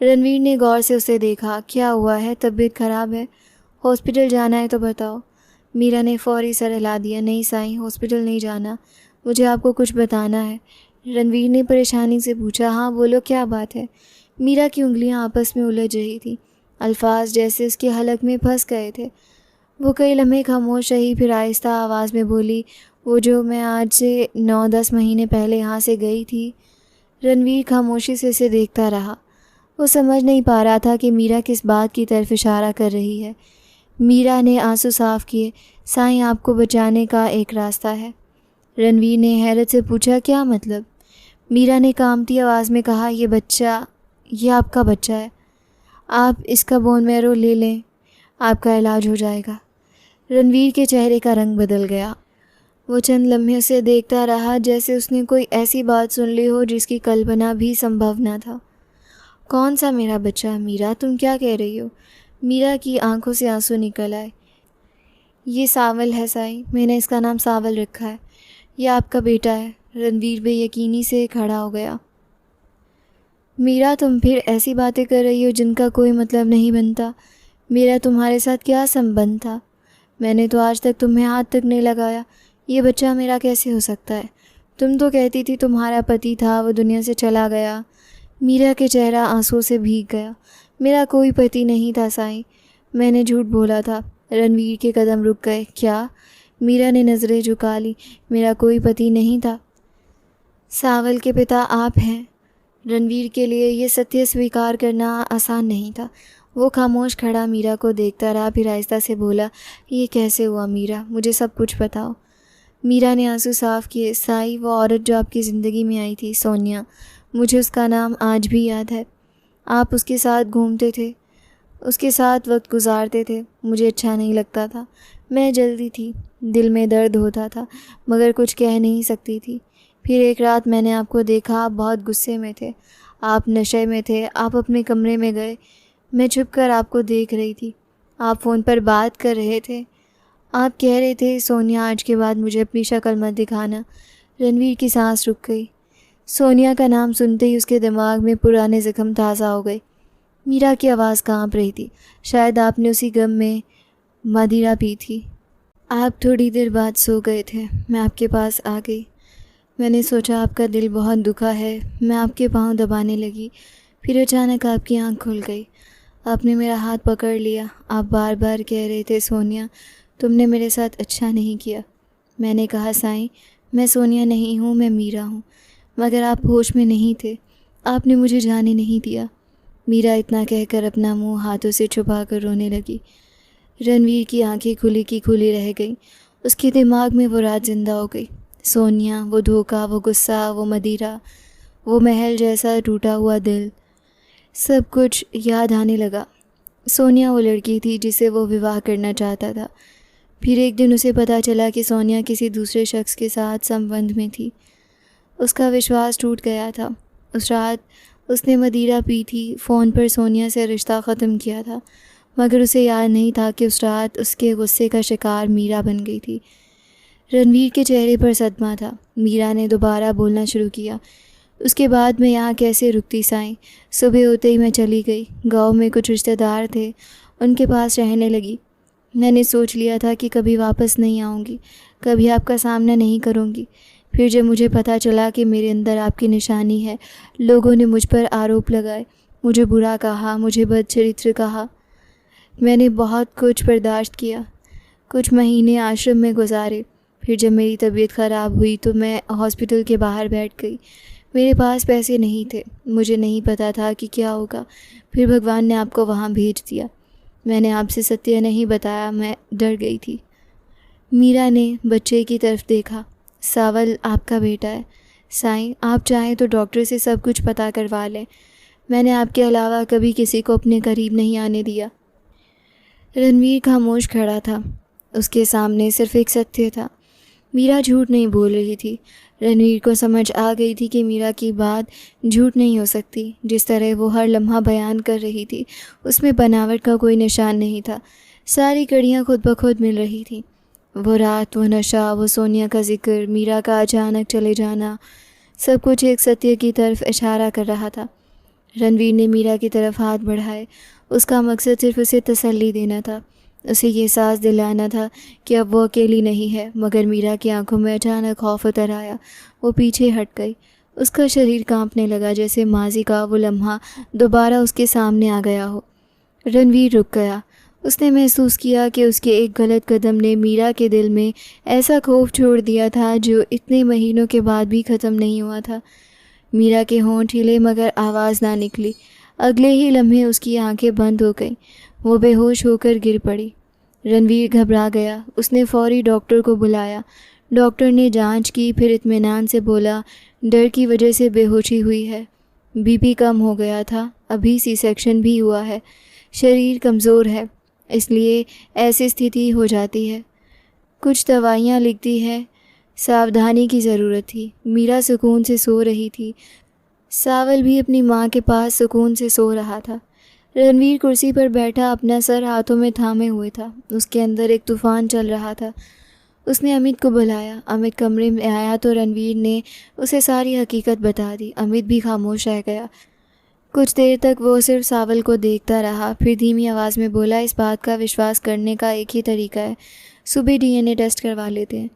रणवीर ने गौर से उसे देखा। क्या हुआ है? तबीयत ख़राब है? हॉस्पिटल जाना है तो बताओ। मीरा ने फ़ौरी सर हिला दिया। नहीं साईं, हॉस्पिटल नहीं जाना, मुझे आपको कुछ बताना है। रणवीर ने परेशानी से पूछा। हाँ बोलो, क्या बात है? मीरा की उंगलियां आपस में उलझ रही थी, अल्फाज जैसे उसके हलक में फंस गए थे। वो कई लम्हे खामोश रही, फिर आहिस्ता आवाज़ में बोली, वो जो मैं आज से 9-10 महीने पहले यहाँ से गई थी। रणवीर खामोशी से उसे देखता रहा। वो समझ नहीं पा रहा था कि मीरा किस बात की तरफ इशारा कर रही है। मीरा ने आंसू साफ़ किए। साईं, आपको बचाने का एक रास्ता है। रणवीर ने हैरत से पूछा, क्या मतलब? मीरा ने कांपती आवाज़ में कहा, ये आपका बच्चा है, आप इसका बोन मैरो ले लें, आपका इलाज हो जाएगा। रणवीर के चेहरे का रंग बदल गया। वो चंद लम्हे उसे देखता रहा जैसे उसने कोई ऐसी बात सुन ली हो जिसकी कल्पना भी संभव न था। कौन सा मेरा बच्चा? मीरा, तुम क्या कह रही हो? मीरा की आंखों से आंसू निकल आए। ये सावल है साईं, मैंने इसका नाम सावल रखा है। यह आपका बेटा है। रणवीर बेयकीनी से खड़ा हो गया। मीरा, तुम फिर ऐसी बातें कर रही हो जिनका कोई मतलब नहीं बनता। मेरा तुम्हारे साथ क्या संबंध था? मैंने तो आज तक तुम्हें हाथ तक नहीं लगाया। ये बच्चा मेरा कैसे हो सकता है? तुम तो कहती थी तुम्हारा पति था, वो दुनिया से चला गया। मीरा के चेहरा आंसुओं से भीग गया। मेरा कोई पति नहीं था साईं, मैंने झूठ बोला था। रणवीर के कदम रुक गए। क्या? मीरा ने नज़रें झुका ली। मेरा कोई पति नहीं था। सावल के पिता आप हैं। रणवीर के लिए ये सत्य स्वीकार करना आसान नहीं था। वो खामोश खड़ा मीरा को देखता रहा, फिर आहिस्ता से बोला, ये कैसे हुआ मीरा, मुझे सब कुछ बताओ। मीरा ने आंसू साफ़ किए। साईं, वो औरत जो आपकी ज़िंदगी में आई थी, सोनिया, मुझे उसका नाम आज भी याद है। आप उसके साथ घूमते थे, उसके साथ वक्त गुजारते थे। मुझे अच्छा नहीं लगता था, मैं जल्दी थी, दिल में दर्द होता था, मगर कुछ कह नहीं सकती थी। फिर एक रात मैंने आपको देखा, आप बहुत गुस्से में थे, आप नशे में थे। आप अपने कमरे में गए, मैं छुपकर आपको देख रही थी। आप फ़ोन पर बात कर रहे थे। आप कह रहे थे, सोनिया, आज के बाद मुझे अपनी शक्ल मत दिखाना। रणवीर की सांस रुक गई। सोनिया का नाम सुनते ही उसके दिमाग में पुराने ज़ख्म ताज़ा हो गए। मीरा की आवाज़ कांप रही थी। शायद आपने उसी गम में मदिरा पी थी। आप थोड़ी देर बाद सो गए थे, मैं आपके पास आ गई। मैंने सोचा आपका दिल बहुत दुखा है। मैं आपके पाँव दबाने लगी, फिर अचानक आपकी आंख खुल गई। आपने मेरा हाथ पकड़ लिया। आप बार बार कह रहे थे, सोनिया, तुमने मेरे साथ अच्छा नहीं किया। मैंने कहा, साईं, मैं सोनिया नहीं हूँ, मैं मीरा हूँ। मगर आप होश में नहीं थे, आपने मुझे जाने नहीं दिया। मीरा इतना कहकर अपना मुंह हाथों से छुपा कर रोने लगी। रणवीर की आंखें खुली की खुली रह गईं। उसके दिमाग में वो रात जिंदा हो गई। सोनिया, वो धोखा, वो गुस्सा, वो मदिरा, वो महल जैसा टूटा हुआ दिल, सब कुछ याद आने लगा। सोनिया वो लड़की थी जिसे वो विवाह करना चाहता था। फिर एक दिन उसे पता चला कि सोनिया किसी दूसरे शख्स के साथ संबंध में थी। उसका विश्वास टूट गया था। उस रात उसने मदिरा पी थी, फ़ोन पर सोनिया से रिश्ता ख़त्म किया था, मगर उसे याद नहीं था कि उस रात उसके गुस्से का शिकार मीरा बन गई थी। रणवीर के चेहरे पर सदमा था। मीरा ने दोबारा बोलना शुरू किया, उसके बाद मैं यहाँ कैसे रुकती साईं। सुबह होते ही मैं चली गई। गांव में कुछ रिश्तेदार थे, उनके पास रहने लगी। मैंने सोच लिया था कि कभी वापस नहीं आऊँगी, कभी आपका सामना नहीं करूँगी। फिर जब मुझे पता चला कि मेरे अंदर आपकी निशानी है, लोगों ने मुझ पर आरोप लगाए, मुझे बुरा कहा, मुझे बदचरित्र कहा। मैंने बहुत कुछ बर्दाश्त किया, कुछ महीने आश्रम में गुजारे। फिर जब मेरी तबीयत ख़राब हुई तो मैं हॉस्पिटल के बाहर बैठ गई। मेरे पास पैसे नहीं थे, मुझे नहीं पता था कि क्या होगा। फिर भगवान ने आपको वहाँ भेज दिया। मैंने आपसे सत्य नहीं बताया, मैं डर गई थी। मीरा ने बच्चे की तरफ देखा। सावल आपका बेटा है साईं, आप चाहें तो डॉक्टर से सब कुछ पता करवा लें। मैंने आपके अलावा कभी किसी को अपने करीब नहीं आने दिया। रणवीर खामोश खड़ा था। उसके सामने सिर्फ एक सत्य था। मीरा झूठ नहीं बोल रही थी। रणवीर को समझ आ गई थी कि मीरा की बात झूठ नहीं हो सकती। जिस तरह वो हर लम्हा बयान कर रही थी, उसमें बनावट का कोई निशान नहीं था। सारी कड़ियाँ खुद ब खुद मिल रही थी। वो रात, वो नशा, वो सोनिया का जिक्र, मीरा का अचानक चले जाना, सब कुछ एक सत्य की तरफ इशारा कर रहा था। रणवीर ने मीरा की तरफ हाथ बढ़ाए। उसका मकसद सिर्फ उसे तसल्ली देना था, उसे ये एहसास दिलाना था कि अब वो अकेली नहीं है। मगर मीरा की आंखों में अचानक खौफ उतर आया। वो पीछे हट गई। उसका शरीर कांपने लगा, जैसे माजी का वो लम्हा दोबारा उसके सामने आ गया हो। रणवीर रुक गया। उसने महसूस किया कि उसके एक गलत कदम ने मीरा के दिल में ऐसा खौफ छोड़ दिया था जो इतने महीनों के बाद भी ख़त्म नहीं हुआ था। मीरा के होंठ हिले मगर आवाज़ ना निकली। अगले ही लम्हे उसकी आंखें बंद हो गईं। वो बेहोश होकर गिर पड़ी। रणवीर घबरा गया। उसने फौरी डॉक्टर को बुलाया। डॉक्टर ने जांच की, फिर इत्मीनान से बोला, डर की वजह से बेहोशी हुई है, बीपी कम हो गया था, अभी सी सेक्शन भी हुआ है, शरीर कमज़ोर है, इसलिए ऐसी स्थिति हो जाती है। कुछ दवाइयाँ लिख दी है, सावधानी की ज़रूरत थी। मीरा सुकून से सो रही थी। सावल भी अपनी माँ के पास सुकून से सो रहा था। रणवीर कुर्सी पर बैठा अपना सर हाथों में थामे हुए था। उसके अंदर एक तूफ़ान चल रहा था। उसने अमित को बुलाया। अमित कमरे में आया तो रणवीर ने उसे सारी हकीकत बता दी। अमित भी खामोश रह गया। कुछ देर तक वो सिर्फ सावल को देखता रहा, फिर धीमी आवाज़ में बोला, इस बात का विश्वास करने का एक ही तरीका है, सुबह डीएनए टेस्ट करवा लेते हैं।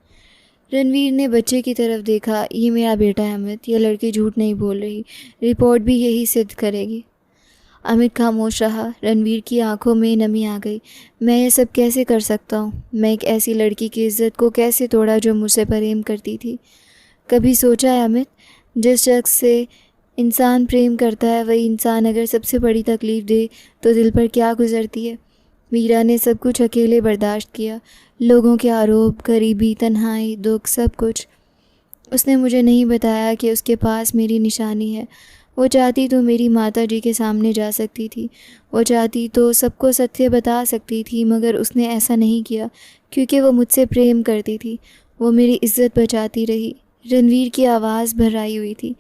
रणवीर ने बच्चे की तरफ देखा। ये मेरा बेटा है अमित, ये लड़की झूठ नहीं बोल रही, रिपोर्ट भी यही सिद्ध करेगी। अमित खामोश रहा। रणवीर की आंखों में नमी आ गई। मैं ये सब कैसे कर सकता हूँ? मैं एक ऐसी लड़की की इज्जत को कैसे तोड़ा जो मुझसे प्रेम करती थी? कभी सोचा है अमित, जिस शख्स से इंसान प्रेम करता है वही इंसान अगर सबसे बड़ी तकलीफ़ दे तो दिल पर क्या गुजरती है? मीरा ने सब कुछ अकेले बर्दाश्त किया, लोगों के आरोप, गरीबी, तन्हाई, दुख, सब कुछ। उसने मुझे नहीं बताया कि उसके पास मेरी निशानी है। वो चाहती तो मेरी माता जी के सामने जा सकती थी, वो चाहती तो सबको सत्य बता सकती थी, मगर उसने ऐसा नहीं किया क्योंकि वो मुझसे प्रेम करती थी। वो मेरी इज्जत बचाती रही। रणवीर की आवाज़ भर्राई हुई थी।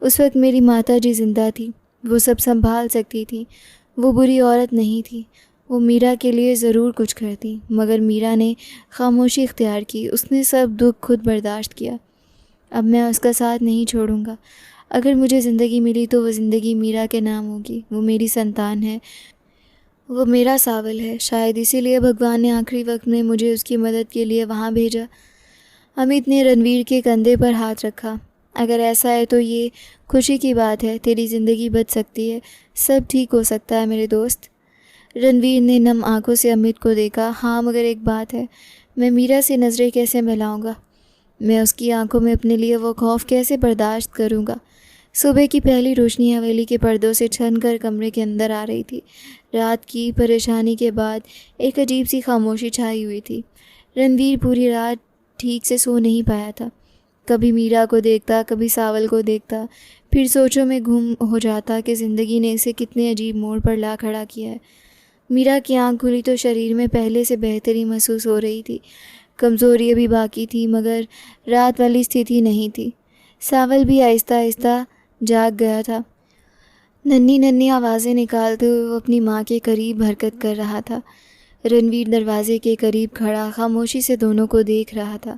उस वक्त मेरी माता जी जिंदा थी, वो सब संभाल सकती थी। वो बुरी औरत नहीं थी। वो मीरा के लिए ज़रूर कुछ करती, मगर मीरा ने खामोशी इख्तियार की। उसने सब दुख खुद बर्दाश्त किया। अब मैं उसका साथ नहीं छोड़ूंगा। अगर मुझे ज़िंदगी मिली तो वो ज़िंदगी मीरा के नाम होगी। वो मेरी संतान है, वो मेरा सावल है। शायद इसीलिए भगवान ने आखिरी वक्त में मुझे उसकी मदद के लिए वहाँ भेजा। अमित ने रणवीर के कंधे पर हाथ रखा। अगर ऐसा है तो ये खुशी की बात है, तेरी ज़िंदगी बच सकती है, सब ठीक हो सकता है मेरे दोस्त। रणवीर ने नम आंखों से अमित को देखा। हाँ, मगर एक बात है, मैं मीरा से नज़रें कैसे मिलाऊंगा? मैं उसकी आंखों में अपने लिए वो खौफ कैसे बर्दाश्त करूंगा? सुबह की पहली रोशनी हवेली के पर्दों से छन कर कमरे के अंदर आ रही थी। रात की परेशानी के बाद एक अजीब सी खामोशी छाई हुई थी। रणवीर पूरी रात ठीक से सो नहीं पाया था। कभी मीरा को देखता, कभी सावल को देखता, फिर सोचों में गुम हो जाता कि ज़िंदगी ने इसे कितने अजीब मोड़ पर ला खड़ा किया है। मीरा की आंख खुली तो शरीर में पहले से बेहतरी महसूस हो रही थी। कमज़ोरी अभी बाकी थी, मगर रात वाली स्थिति नहीं थी। सावल भी आहिस्ता आहिस्ता जाग गया था। नन्ही नन्ही आवाज़ें निकालते हुए वो अपनी माँ के करीब हरकत कर रहा था। रणवीर दरवाजे के करीब खड़ा खामोशी से दोनों को देख रहा था।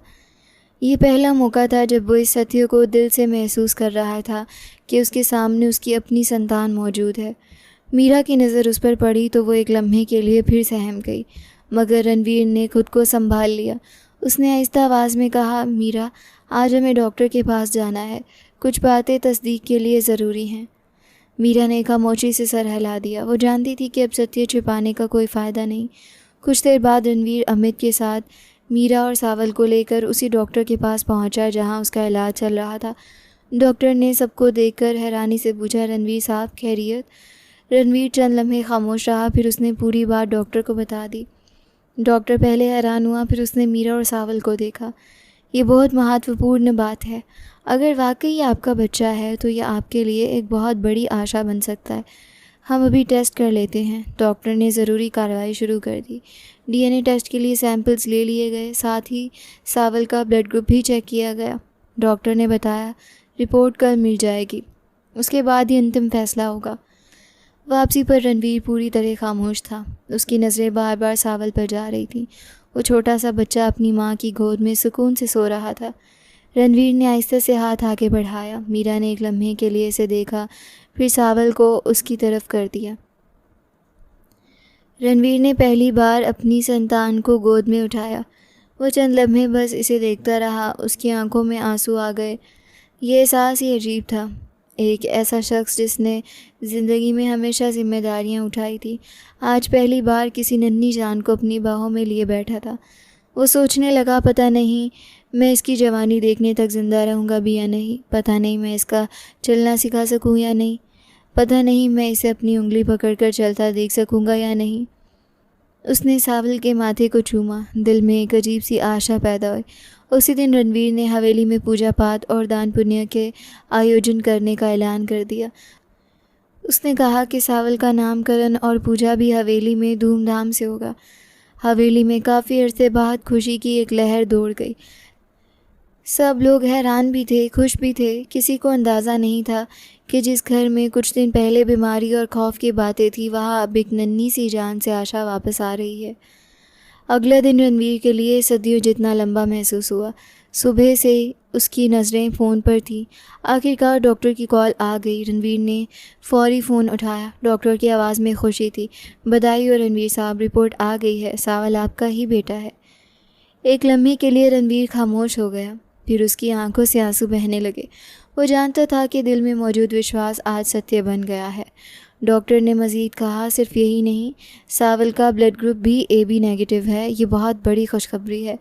ये पहला मौका था जब वो इस सत्य को दिल से महसूस कर रहा था कि उसके सामने उसकी अपनी संतान मौजूद है। मीरा की नज़र उस पर पड़ी तो वो एक लम्हे के लिए फिर सहम गई, मगर रणवीर ने खुद को संभाल लिया। उसने आहिस्ता आवाज़ में कहा, मीरा, आज हमें डॉक्टर के पास जाना है, कुछ बातें तस्दीक के लिए ज़रूरी हैं। मीरा ने खामोशी से सर हिला दिया। वो जानती थी कि अब सत्य छिपाने का कोई फ़ायदा नहीं। कुछ देर बाद रणवीर अमित के साथ मीरा और सावल को लेकर उसी डॉक्टर के पास पहुंचा जहां उसका इलाज चल रहा था। डॉक्टर ने सबको देखकर हैरानी से पूछा, रणवीर साहब, खैरियत? रणवीर चंद लम्हे खामोश रहा, फिर उसने पूरी बात डॉक्टर को बता दी। डॉक्टर पहले हैरान हुआ, फिर उसने मीरा और सावल को देखा। ये बहुत महत्वपूर्ण बात है। अगर वाकई आपका बच्चा है तो यह आपके लिए एक बहुत बड़ी आशा बन सकता है। हम अभी टेस्ट कर लेते हैं। डॉक्टर ने ज़रूरी कार्रवाई शुरू कर दी। डीएनए टेस्ट के लिए सैंपल्स ले लिए गए, साथ ही सावल का ब्लड ग्रुप भी चेक किया गया। डॉक्टर ने बताया, रिपोर्ट कल मिल जाएगी, उसके बाद ही अंतिम फैसला होगा। वापसी पर रणवीर पूरी तरह खामोश था। उसकी नज़रें बार बार सावल पर जा रही थीं। वो छोटा सा बच्चा अपनी माँ की गोद में सुकून से सो रहा था। रणवीर ने आहिस्ते से हाथ आगे बढ़ाया। मीरा ने एक लम्हे के लिए इसे देखा, फिर सावल को उसकी तरफ कर दिया। रणवीर ने पहली बार अपनी संतान को गोद में उठाया। वो चंद लम्हे बस इसे देखता रहा। उसकी आंखों में आंसू आ गए। ये एहसास ही अजीब था। एक ऐसा शख्स जिसने ज़िंदगी में हमेशा जिम्मेदारियां उठाई थी, आज पहली बार किसी नन्ही जान को अपनी बाहों में लिए बैठा था। वो सोचने लगा, पता नहीं मैं इसकी जवानी देखने तक ज़िंदा रहूँगा भी या नहीं, पता नहीं मैं इसका चलना सिखा सकूँ या नहीं, पता नहीं मैं इसे अपनी उंगली पकड़कर चलता देख सकूँगा या नहीं। उसने सावल के माथे को चूमा। दिल में एक अजीब सी आशा पैदा हुई। उसी दिन रणवीर ने हवेली में पूजा पाठ और दान पुण्य के आयोजन करने का ऐलान कर दिया। उसने कहा कि सावल का नामकरण और पूजा भी हवेली में धूमधाम से होगा। हवेली में काफ़ी अरसे बाद खुशी की एक लहर दौड़ गई। सब लोग हैरान भी थे, खुश भी थे। किसी को अंदाज़ा नहीं था कि जिस घर में कुछ दिन पहले बीमारी और खौफ की बातें थी, वहाँ अब एक नन्ही सी जान से आशा वापस आ रही है। अगला दिन रणवीर के लिए सदियों जितना लंबा महसूस हुआ। सुबह से उसकी नज़रें फ़ोन पर थीं। आखिरकार डॉक्टर की कॉल आ गई। रणवीर ने फ़ौरी फ़ोन उठाया। डॉक्टर की आवाज़ में खुशी थी। बधाई हो रणवीर साहब, रिपोर्ट आ गई है, सावल आपका ही बेटा है। एक लम्हे के लिए रणवीर खामोश हो गया, फिर उसकी आंखों से आंसू बहने लगे। वो जानता था कि दिल में मौजूद विश्वास आज सत्य बन गया है। डॉक्टर ने मज़ीद कहा, सिर्फ यही नहीं, सावल का ब्लड ग्रुप भी AB नेगेटिव है। ये बहुत बड़ी खुशखबरी है।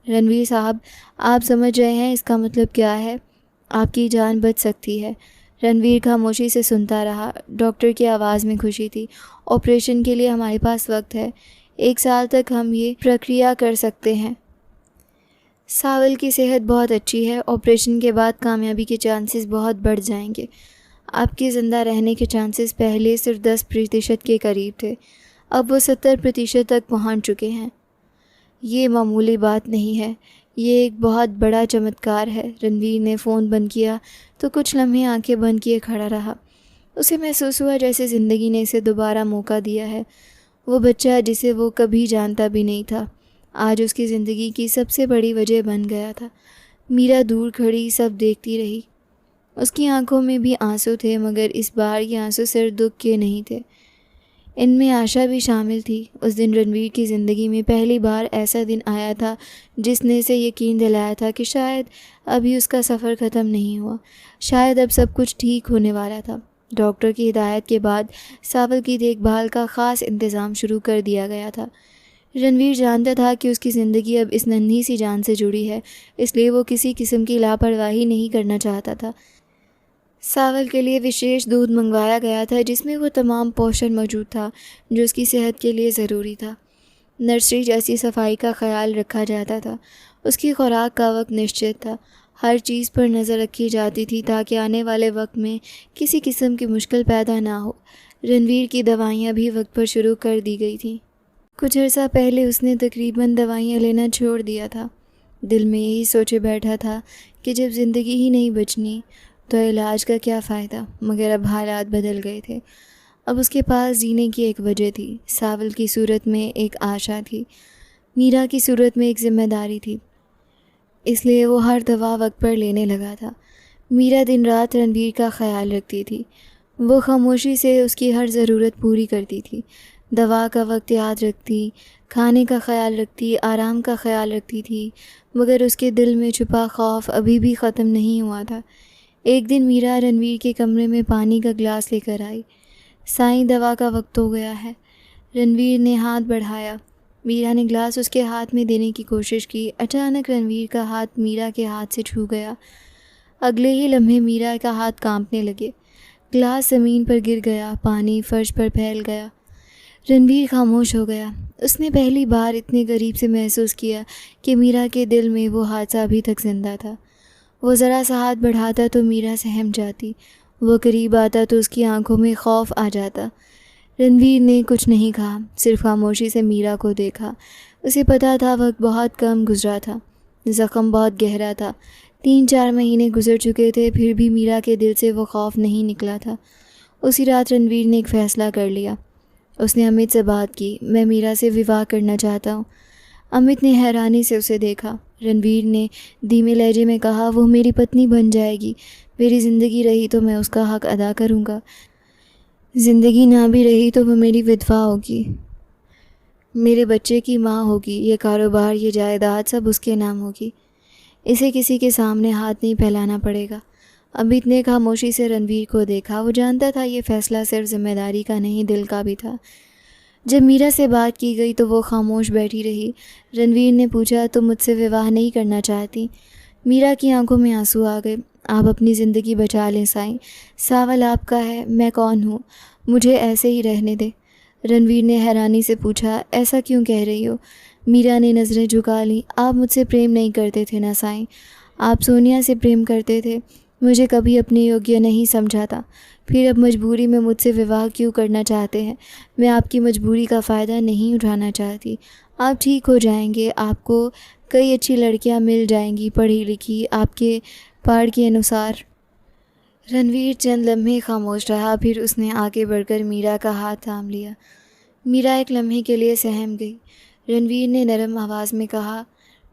रणवीर साहब, आप समझ रहे हैं इसका मतलब क्या है? आपकी जान बच सकती है। रणवीर खामोशी से सुनता रहा। डॉक्टर की आवाज़ में खुशी थी। ऑपरेशन के लिए हमारे पास वक्त है। 1 साल तक हम ये प्रक्रिया कर सकते हैं। सावल की सेहत बहुत अच्छी है। ऑपरेशन के बाद कामयाबी के चांसेस बहुत बढ़ जाएंगे। आपके ज़िंदा रहने के चांसेस पहले सिर्फ 10% के करीब थे, अब वो 70% तक पहुंच चुके हैं। ये मामूली बात नहीं है, ये एक बहुत बड़ा चमत्कार है। रणवीर ने फ़ोन बंद किया तो कुछ लम्हे आंखें बंद किए खड़ा रहा। उसे महसूस हुआ जैसे ज़िंदगी ने इसे दोबारा मौका दिया है। वो बच्चा जिसे वो कभी जानता भी नहीं था, आज उसकी ज़िंदगी की सबसे बड़ी वजह बन गया था। मीरा दूर खड़ी सब देखती रही। उसकी आंखों में भी आंसू थे, मगर इस बार ये आंसू सिर्फ दुख के नहीं थे, इनमें आशा भी शामिल थी। उस दिन रणवीर की ज़िंदगी में पहली बार ऐसा दिन आया था जिसने इसे यकीन दिलाया था कि शायद अभी उसका सफ़र ख़त्म नहीं हुआ, शायद अब सब कुछ ठीक होने वाला था। डॉक्टर की हिदायत के बाद सावल की देखभाल का ख़ास इंतज़ाम शुरू कर दिया गया था। रणवीर जानता था कि उसकी ज़िंदगी अब इस नन्ही सी जान से जुड़ी है, इसलिए वो किसी किस्म की लापरवाही नहीं करना चाहता था। सावल के लिए विशेष दूध मंगवाया गया था जिसमें वो तमाम पोषण मौजूद था जो उसकी सेहत के लिए ज़रूरी था। नर्सरी जैसी सफाई का ख्याल रखा जाता था। उसकी खुराक का वक्त निश्चित था। हर चीज़ पर नज़र रखी जाती थी ताकि आने वाले वक्त में किसी किस्म की मुश्किल पैदा ना हो। रणवीर की दवाइयाँ भी वक्त पर शुरू कर दी गई थीं। कुछ अर्सा पहले उसने तकरीबन दवाइयाँ लेना छोड़ दिया था। दिल में यही सोचे बैठा था कि जब ज़िंदगी ही नहीं बचनी तो इलाज का क्या फ़ायदा। मगर अब हालात बदल गए थे। अब उसके पास जीने की एक वजह थी। सावल की सूरत में एक आशा थी, मीरा की सूरत में एक जिम्मेदारी थी। इसलिए वो हर दवा वक्त पर लेने लगा था। मीरा दिन रात रणवीर का ख्याल रखती थी। वो खामोशी से उसकी हर ज़रूरत पूरी करती थी। दवा का वक्त याद रखती, खाने का ख्याल रखती, आराम का ख्याल रखती थी। मगर उसके दिल में छुपा खौफ अभी भी ख़त्म नहीं हुआ था। एक दिन मीरा रणवीर के कमरे में पानी का गिलास लेकर आई। साईं, दवा का वक्त हो गया है। रणवीर ने हाथ बढ़ाया। मीरा ने गिलास उसके हाथ में देने की कोशिश की। अचानक रणवीर का हाथ मीरा के हाथ से छू गया। अगले ही लम्हे मीरा का हाथ कांपने लगे। गिलास ज़मीन पर गिर गया, पानी फर्श पर फैल गया। रणवीर खामोश हो गया। उसने पहली बार इतने करीब से महसूस किया कि मीरा के दिल में वो हादसा अभी तक जिंदा था। वो ज़रा सा हाथ बढ़ाता तो मीरा सहम जाती। वो करीब आता तो उसकी आंखों में खौफ आ जाता। रणवीर ने कुछ नहीं कहा, सिर्फ खामोशी से मीरा को देखा। उसे पता था वक्त बहुत कम गुजरा था, ज़ख्म बहुत गहरा था। 3-4 महीने गुजर चुके थे, फिर भी मीरा के दिल से वो खौफ नहीं निकला था। उसी रात रणवीर ने एक फ़ैसला कर लिया। उसने अमित से बात की। मैं मीरा से विवाह करना चाहता हूँ। अमित ने हैरानी से उसे देखा। रणवीर ने धीमे लहजे में कहा, वो मेरी पत्नी बन जाएगी। मेरी ज़िंदगी रही तो मैं उसका हक अदा करूँगा, ज़िंदगी ना भी रही तो वो मेरी विधवा होगी, मेरे बच्चे की माँ होगी। ये कारोबार, ये जायदाद सब उसके नाम होगी। इसे किसी के सामने हाथ नहीं फैलाना पड़ेगा। अमित ने खामोशी से रणवीर को देखा। वो जानता था ये फ़ैसला सिर्फ जिम्मेदारी का नहीं, दिल का भी था। जब मीरा से बात की गई तो वो खामोश बैठी रही। रणवीर ने पूछा, तुम मुझसे विवाह नहीं करना चाहती? मीरा की आंखों में आंसू आ गए। आप अपनी ज़िंदगी बचा लें साईं। सावल आपका है, मैं कौन हूँ? मुझे ऐसे ही रहने दें। रणवीर ने हैरानी से पूछा, ऐसा क्यों कह रही हो? मीरा ने नज़रें झुका लीं। आप मुझसे प्रेम नहीं करते थे ना साईं? आप सोनिया से प्रेम करते थे। मुझे कभी अपने योग्य नहीं समझा था। फिर अब मजबूरी में मुझसे विवाह क्यों करना चाहते हैं? मैं आपकी मजबूरी का फ़ायदा नहीं उठाना चाहती। आप ठीक हो जाएंगे। आपको कई अच्छी लड़कियां मिल जाएंगी, पढ़ी लिखी, आपके पाड़ के अनुसार। रणवीर चंद लम्हे खामोश रहा, फिर उसने आगे बढ़कर मीरा का हाथ थाम लिया। मीरा एक लम्हे के लिए सहम गई। रणवीर ने नरम आवाज़ में कहा,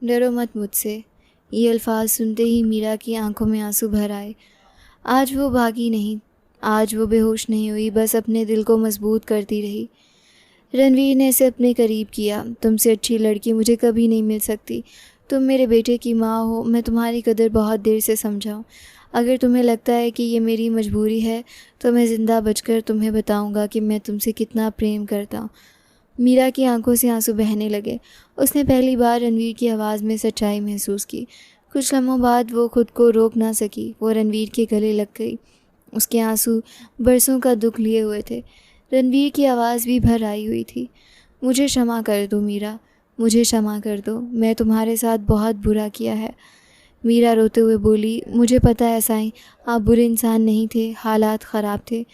डरो मत मुझसे। ये अल्फाज सुनते ही मीरा की आंखों में आंसू भर आए। आज वो भागी नहीं, आज वो बेहोश नहीं हुई, बस अपने दिल को मजबूत करती रही। रणवीर ने इसे अपने करीब किया। तुमसे अच्छी लड़की मुझे कभी नहीं मिल सकती। तुम मेरे बेटे की माँ हो। मैं तुम्हारी कदर बहुत देर से समझा हूँ। अगर तुम्हें लगता है कि ये मेरी मजबूरी है तो मैं ज़िंदा बचकर तुम्हें बताऊँगा कि मैं तुमसे कितना प्रेम करता हूँ। मीरा की आंखों से आंसू बहने लगे। उसने पहली बार रणवीर की आवाज़ में सच्चाई महसूस की। कुछ लम्हों बाद वो खुद को रोक ना सकी। वो रणवीर के गले लग गई। उसके आंसू बरसों का दुख लिए हुए थे। रणवीर की आवाज़ भी भर आई हुई थी। मुझे क्षमा कर दो मीरा, मुझे क्षमा कर दो। मैं तुम्हारे साथ बहुत बुरा किया है। मीरा रोते हुए बोली, मुझे पता है साईं, आप बुरे इंसान नहीं थे। हालात ख़राब थे,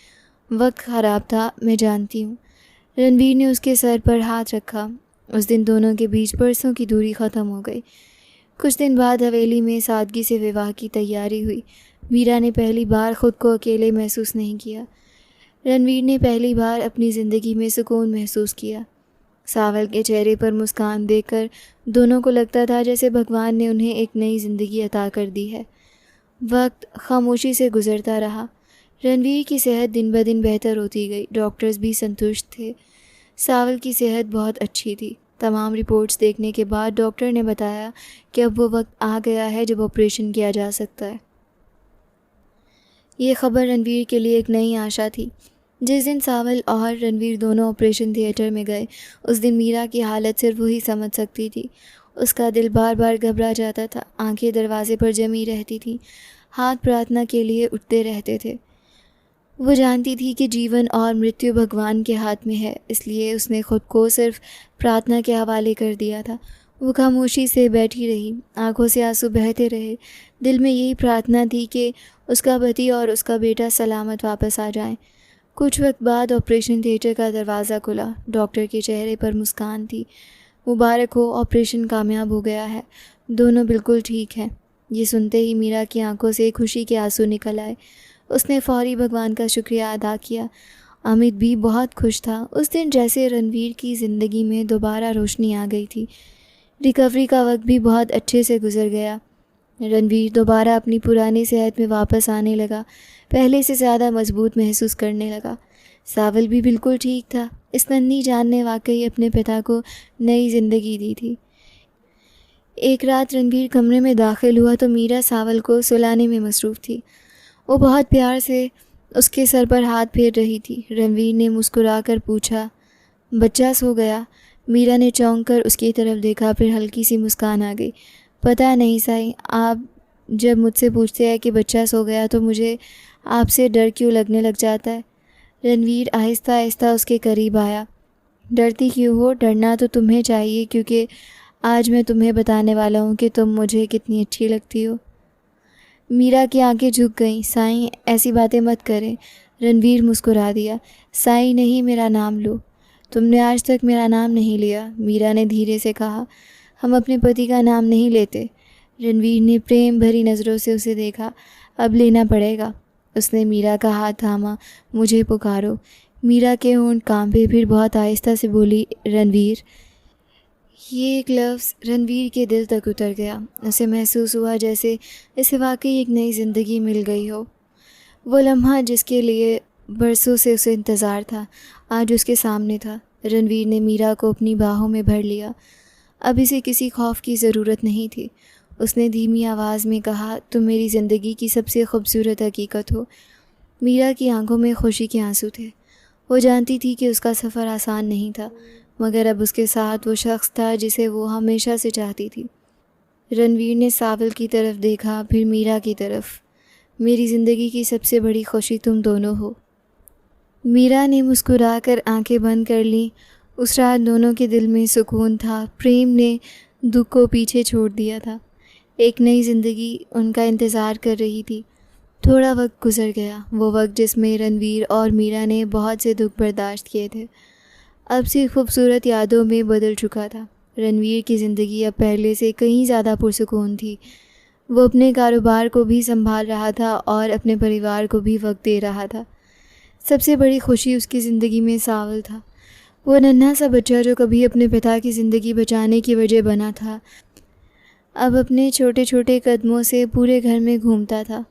वक्त ख़राब था, मैं जानती हूँ। रणवीर ने उसके सर पर हाथ रखा। उस दिन दोनों के बीच बरसों की दूरी ख़त्म हो गई। कुछ दिन बाद हवेली में सादगी से विवाह की तैयारी हुई। मीरा ने पहली बार खुद को अकेले महसूस नहीं किया। रणवीर ने पहली बार अपनी ज़िंदगी में सुकून महसूस किया। सावल के चेहरे पर मुस्कान देखकर दोनों को लगता था जैसे भगवान ने उन्हें एक नई ज़िंदगी अता कर दी है। वक्त खामोशी से गुजरता रहा। रणवीर की सेहत दिन ब दिन बेहतर होती गई। डॉक्टर्स भी संतुष्ट थे। सावल की सेहत बहुत अच्छी थी। तमाम रिपोर्ट्स देखने के बाद डॉक्टर ने बताया कि अब वो वक्त आ गया है जब ऑपरेशन किया जा सकता है। ये खबर रणवीर के लिए एक नई आशा थी। जिस दिन सावल और रणवीर दोनों ऑपरेशन थिएटर में गए, उस दिन मीरा की हालत सिर्फ वही समझ सकती थी। उसका दिल बार बार घबरा जाता था। आंखें दरवाजे पर जमी रहती थीं। हाथ प्रार्थना के लिए उठते रहते थे। वो जानती थी कि जीवन और मृत्यु भगवान के हाथ में है, इसलिए उसने खुद को सिर्फ प्रार्थना के हवाले कर दिया था। वो खामोशी से बैठी रही, आंखों से आंसू बहते रहे। दिल में यही प्रार्थना थी कि उसका पति और उसका बेटा सलामत वापस आ जाएं। कुछ वक्त बाद ऑपरेशन थिएटर का दरवाज़ा खुला। डॉक्टर के चेहरे पर मुस्कान थी। मुबारक हो, ऑपरेशन कामयाब हो गया है, दोनों बिल्कुल ठीक हैं। ये सुनते ही मीरा की आंखों से खुशी के आंसू निकल आए। उसने फौरी भगवान का शुक्रिया अदा किया। अमित भी बहुत खुश था। उस दिन जैसे रणवीर की ज़िंदगी में दोबारा रोशनी आ गई थी। रिकवरी का वक्त भी बहुत अच्छे से गुजर गया। रणवीर दोबारा अपनी पुरानी सेहत में वापस आने लगा, पहले से ज़्यादा मजबूत महसूस करने लगा। सावल भी बिल्कुल ठीक था। इस नन्ही जान ने वाकई अपने पिता को नई ज़िंदगी दी थी। एक रात रणवीर कमरे में दाखिल हुआ तो मीरा सावल को सुलाने में मसरूफ़ थी। वो बहुत प्यार से उसके सर पर हाथ फेर रही थी। रणवीर ने मुस्कुराकर पूछा, बच्चा सो गया? मीरा ने चौंक कर उसकी तरफ देखा, फिर हल्की सी मुस्कान आ गई। पता नहीं साईं, आप जब मुझसे पूछते हैं कि बच्चा सो गया तो मुझे आपसे डर क्यों लगने लग जाता है। रणवीर आहिस्ता आहिस्ता उसके करीब आया। डरती क्यों हो? डरना तो तुम्हें चाहिए, क्योंकि आज मैं तुम्हें बताने वाला हूँ कि तुम मुझे कितनी अच्छी लगती हो। मीरा की आंखें झुक गईं। साईं, ऐसी बातें मत करें। रणवीर मुस्कुरा दिया। साईं नहीं, मेरा नाम लो। तुमने आज तक मेरा नाम नहीं लिया, मीरा ने धीरे से कहा। हम अपने पति का नाम नहीं लेते। रणवीर ने प्रेम भरी नज़रों से उसे देखा। अब लेना पड़ेगा। उसने मीरा का हाथ थामा। मुझे पुकारो। मीरा के होंठ कांपे, फिर बहुत आहिस्ता से बोली, रणवीर। ये एक लफ्ज़ रणवीर के दिल तक उतर गया। उसे महसूस हुआ जैसे इसे वाकई एक नई ज़िंदगी मिल गई हो। वो लम्हा जिसके लिए बरसों से उसे इंतज़ार था, आज उसके सामने था। रणवीर ने मीरा को अपनी बाहों में भर लिया। अब इसे किसी खौफ की ज़रूरत नहीं थी। उसने धीमी आवाज़ में कहा, तुम मेरी ज़िंदगी की सबसे खूबसूरत हकीकत हो। मीरा की आंखों में खुशी के आंसू थे। वो जानती थी कि उसका सफ़र आसान नहीं था, मगर अब उसके साथ वो शख्स था जिसे वो हमेशा से चाहती थी। रणवीर ने सावल की तरफ देखा, फिर मीरा की तरफ। मेरी ज़िंदगी की सबसे बड़ी खुशी तुम दोनों हो। मीरा ने मुस्कुराकर आंखें बंद कर लीं। उस रात दोनों के दिल में सुकून था। प्रेम ने दुख को पीछे छोड़ दिया था। एक नई ज़िंदगी उनका इंतज़ार कर रही थी। थोड़ा वक्त गुजर गया, वो वक्त जिसमें रणवीर और मीरा ने बहुत से दुख बर्दाश्त किए थे, अब से खूबसूरत यादों में बदल चुका था। रणवीर की ज़िंदगी अब पहले से कहीं ज़्यादा पुरसुकून थी। वो अपने कारोबार को भी संभाल रहा था और अपने परिवार को भी वक्त दे रहा था। सबसे बड़ी खुशी उसकी ज़िंदगी में सावल था। वो नन्हा सा बच्चा जो कभी अपने पिता की ज़िंदगी बचाने की वजह बना था, अब अपने छोटे छोटे कदमों से पूरे घर में घूमता था।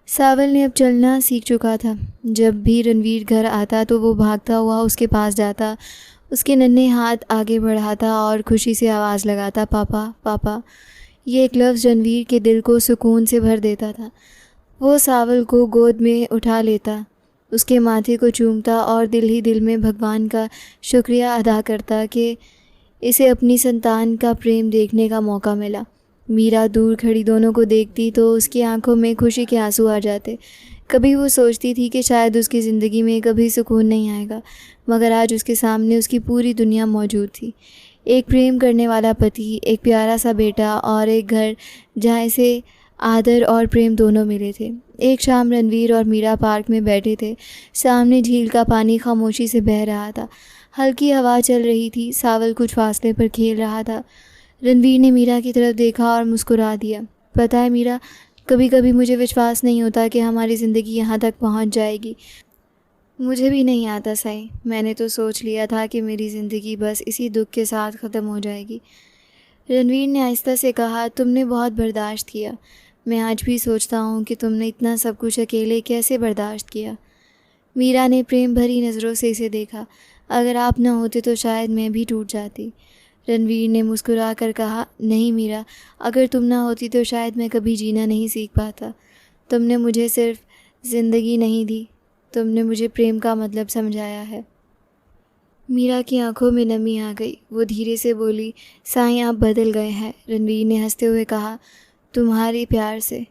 सावल ने अब चलना सीख चुका था। जब भी रणवीर घर आता तो वो भागता हुआ उसके पास जाता, उसके नन्हे हाथ आगे बढ़ाता और खुशी से आवाज़ लगाता, पापा पापा। ये एक लफ्ज़ रणवीर के दिल को सुकून से भर देता था। वो सावल को गोद में उठा लेता, उसके माथे को चूमता और दिल ही दिल में भगवान का शुक्रिया अदा करता कि इसे अपनी संतान का प्रेम देखने का मौका मिला। मीरा दूर खड़ी दोनों को देखती तो उसकी आंखों में खुशी के आंसू आ जाते। कभी वो सोचती थी कि शायद उसकी ज़िंदगी में कभी सुकून नहीं आएगा, मगर आज उसके सामने उसकी पूरी दुनिया मौजूद थी। एक प्रेम करने वाला पति, एक प्यारा सा बेटा और एक घर जहाँ इसे आदर और प्रेम दोनों मिले थे। एक शाम रणवीर और मीरा पार्क में बैठे थे। सामने झील का पानी खामोशी से बह रहा था। हल्की हवा चल रही थी। सावल कुछ फासले पर खेल रहा था। रणवीर ने मीरा की तरफ देखा और मुस्कुरा दिया। पता है मीरा, कभी कभी मुझे विश्वास नहीं होता कि हमारी ज़िंदगी यहाँ तक पहुँच जाएगी। मुझे भी नहीं आता साईं। मैंने तो सोच लिया था कि मेरी ज़िंदगी बस इसी दुख के साथ ख़त्म हो जाएगी। रणवीर ने आहिस्ता से कहा, तुमने बहुत बर्दाश्त किया। मैं आज भी सोचता हूँ कि तुमने इतना सब कुछ अकेले कैसे बर्दाश्त किया। मीरा ने प्रेम भरी नज़रों से इसे देखा। अगर आप न होते तो शायद मैं भी टूट जाती। रणवीर ने मुस्कुरा कर कहा, नहीं मीरा, अगर तुम ना होती तो शायद मैं कभी जीना नहीं सीख पाता। तुमने मुझे सिर्फ ज़िंदगी नहीं दी, तुमने मुझे प्रेम का मतलब समझाया है। मीरा की आंखों में नमी आ गई। वो धीरे से बोली, साईं आप बदल गए हैं। रणवीर ने हंसते हुए कहा, तुम्हारे प्यार से।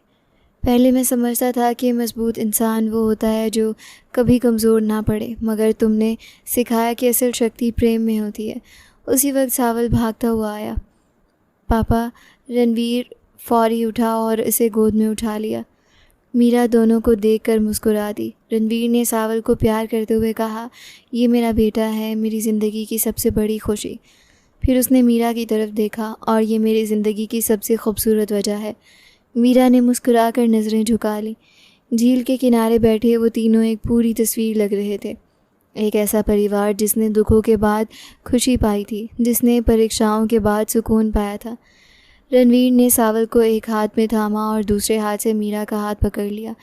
पहले मैं समझता था कि मजबूत इंसान वो होता है जो कभी कमज़ोर ना पड़े, मगर तुमने सिखाया कि असल शक्ति प्रेम में होती है। उसी वक्त सावल भागता हुआ आया। पापा, रणवीर फौरी उठा और इसे गोद में उठा लिया। मीरा दोनों को देखकर मुस्कुरा दी। रणवीर ने सावल को प्यार करते हुए कहा, ये मेरा बेटा है, मेरी ज़िंदगी की सबसे बड़ी खुशी। फिर उसने मीरा की तरफ देखा, और ये मेरी ज़िंदगी की सबसे खूबसूरत वजह है। मीरा ने मुस्कुराकर नज़रें झुका लीं। झील के किनारे बैठे वो तीनों एक पूरी तस्वीर लग रहे थे। एक ऐसा परिवार जिसने दुखों के बाद खुशी पाई थी, जिसने परीक्षाओं के बाद सुकून पाया था। रणवीर ने सावल को एक हाथ में थामा और दूसरे हाथ से मीरा का हाथ पकड़ लिया।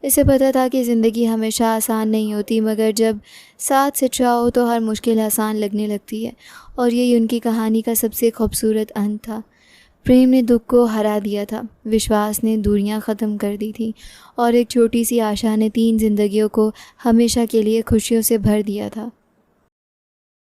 इसे पता था कि ज़िंदगी हमेशा आसान नहीं होती, मगर जब साथ सच्चा हो तो हर मुश्किल आसान लगने लगती है, और यही उनकी कहानी का सबसे खूबसूरत अंत था। प्रेम ने दुख को हरा दिया था, विश्वास ने दूरियां ख़त्म कर दी थी, और एक छोटी सी आशा ने 3 ज़िंदगियों को हमेशा के लिए खुशियों से भर दिया था।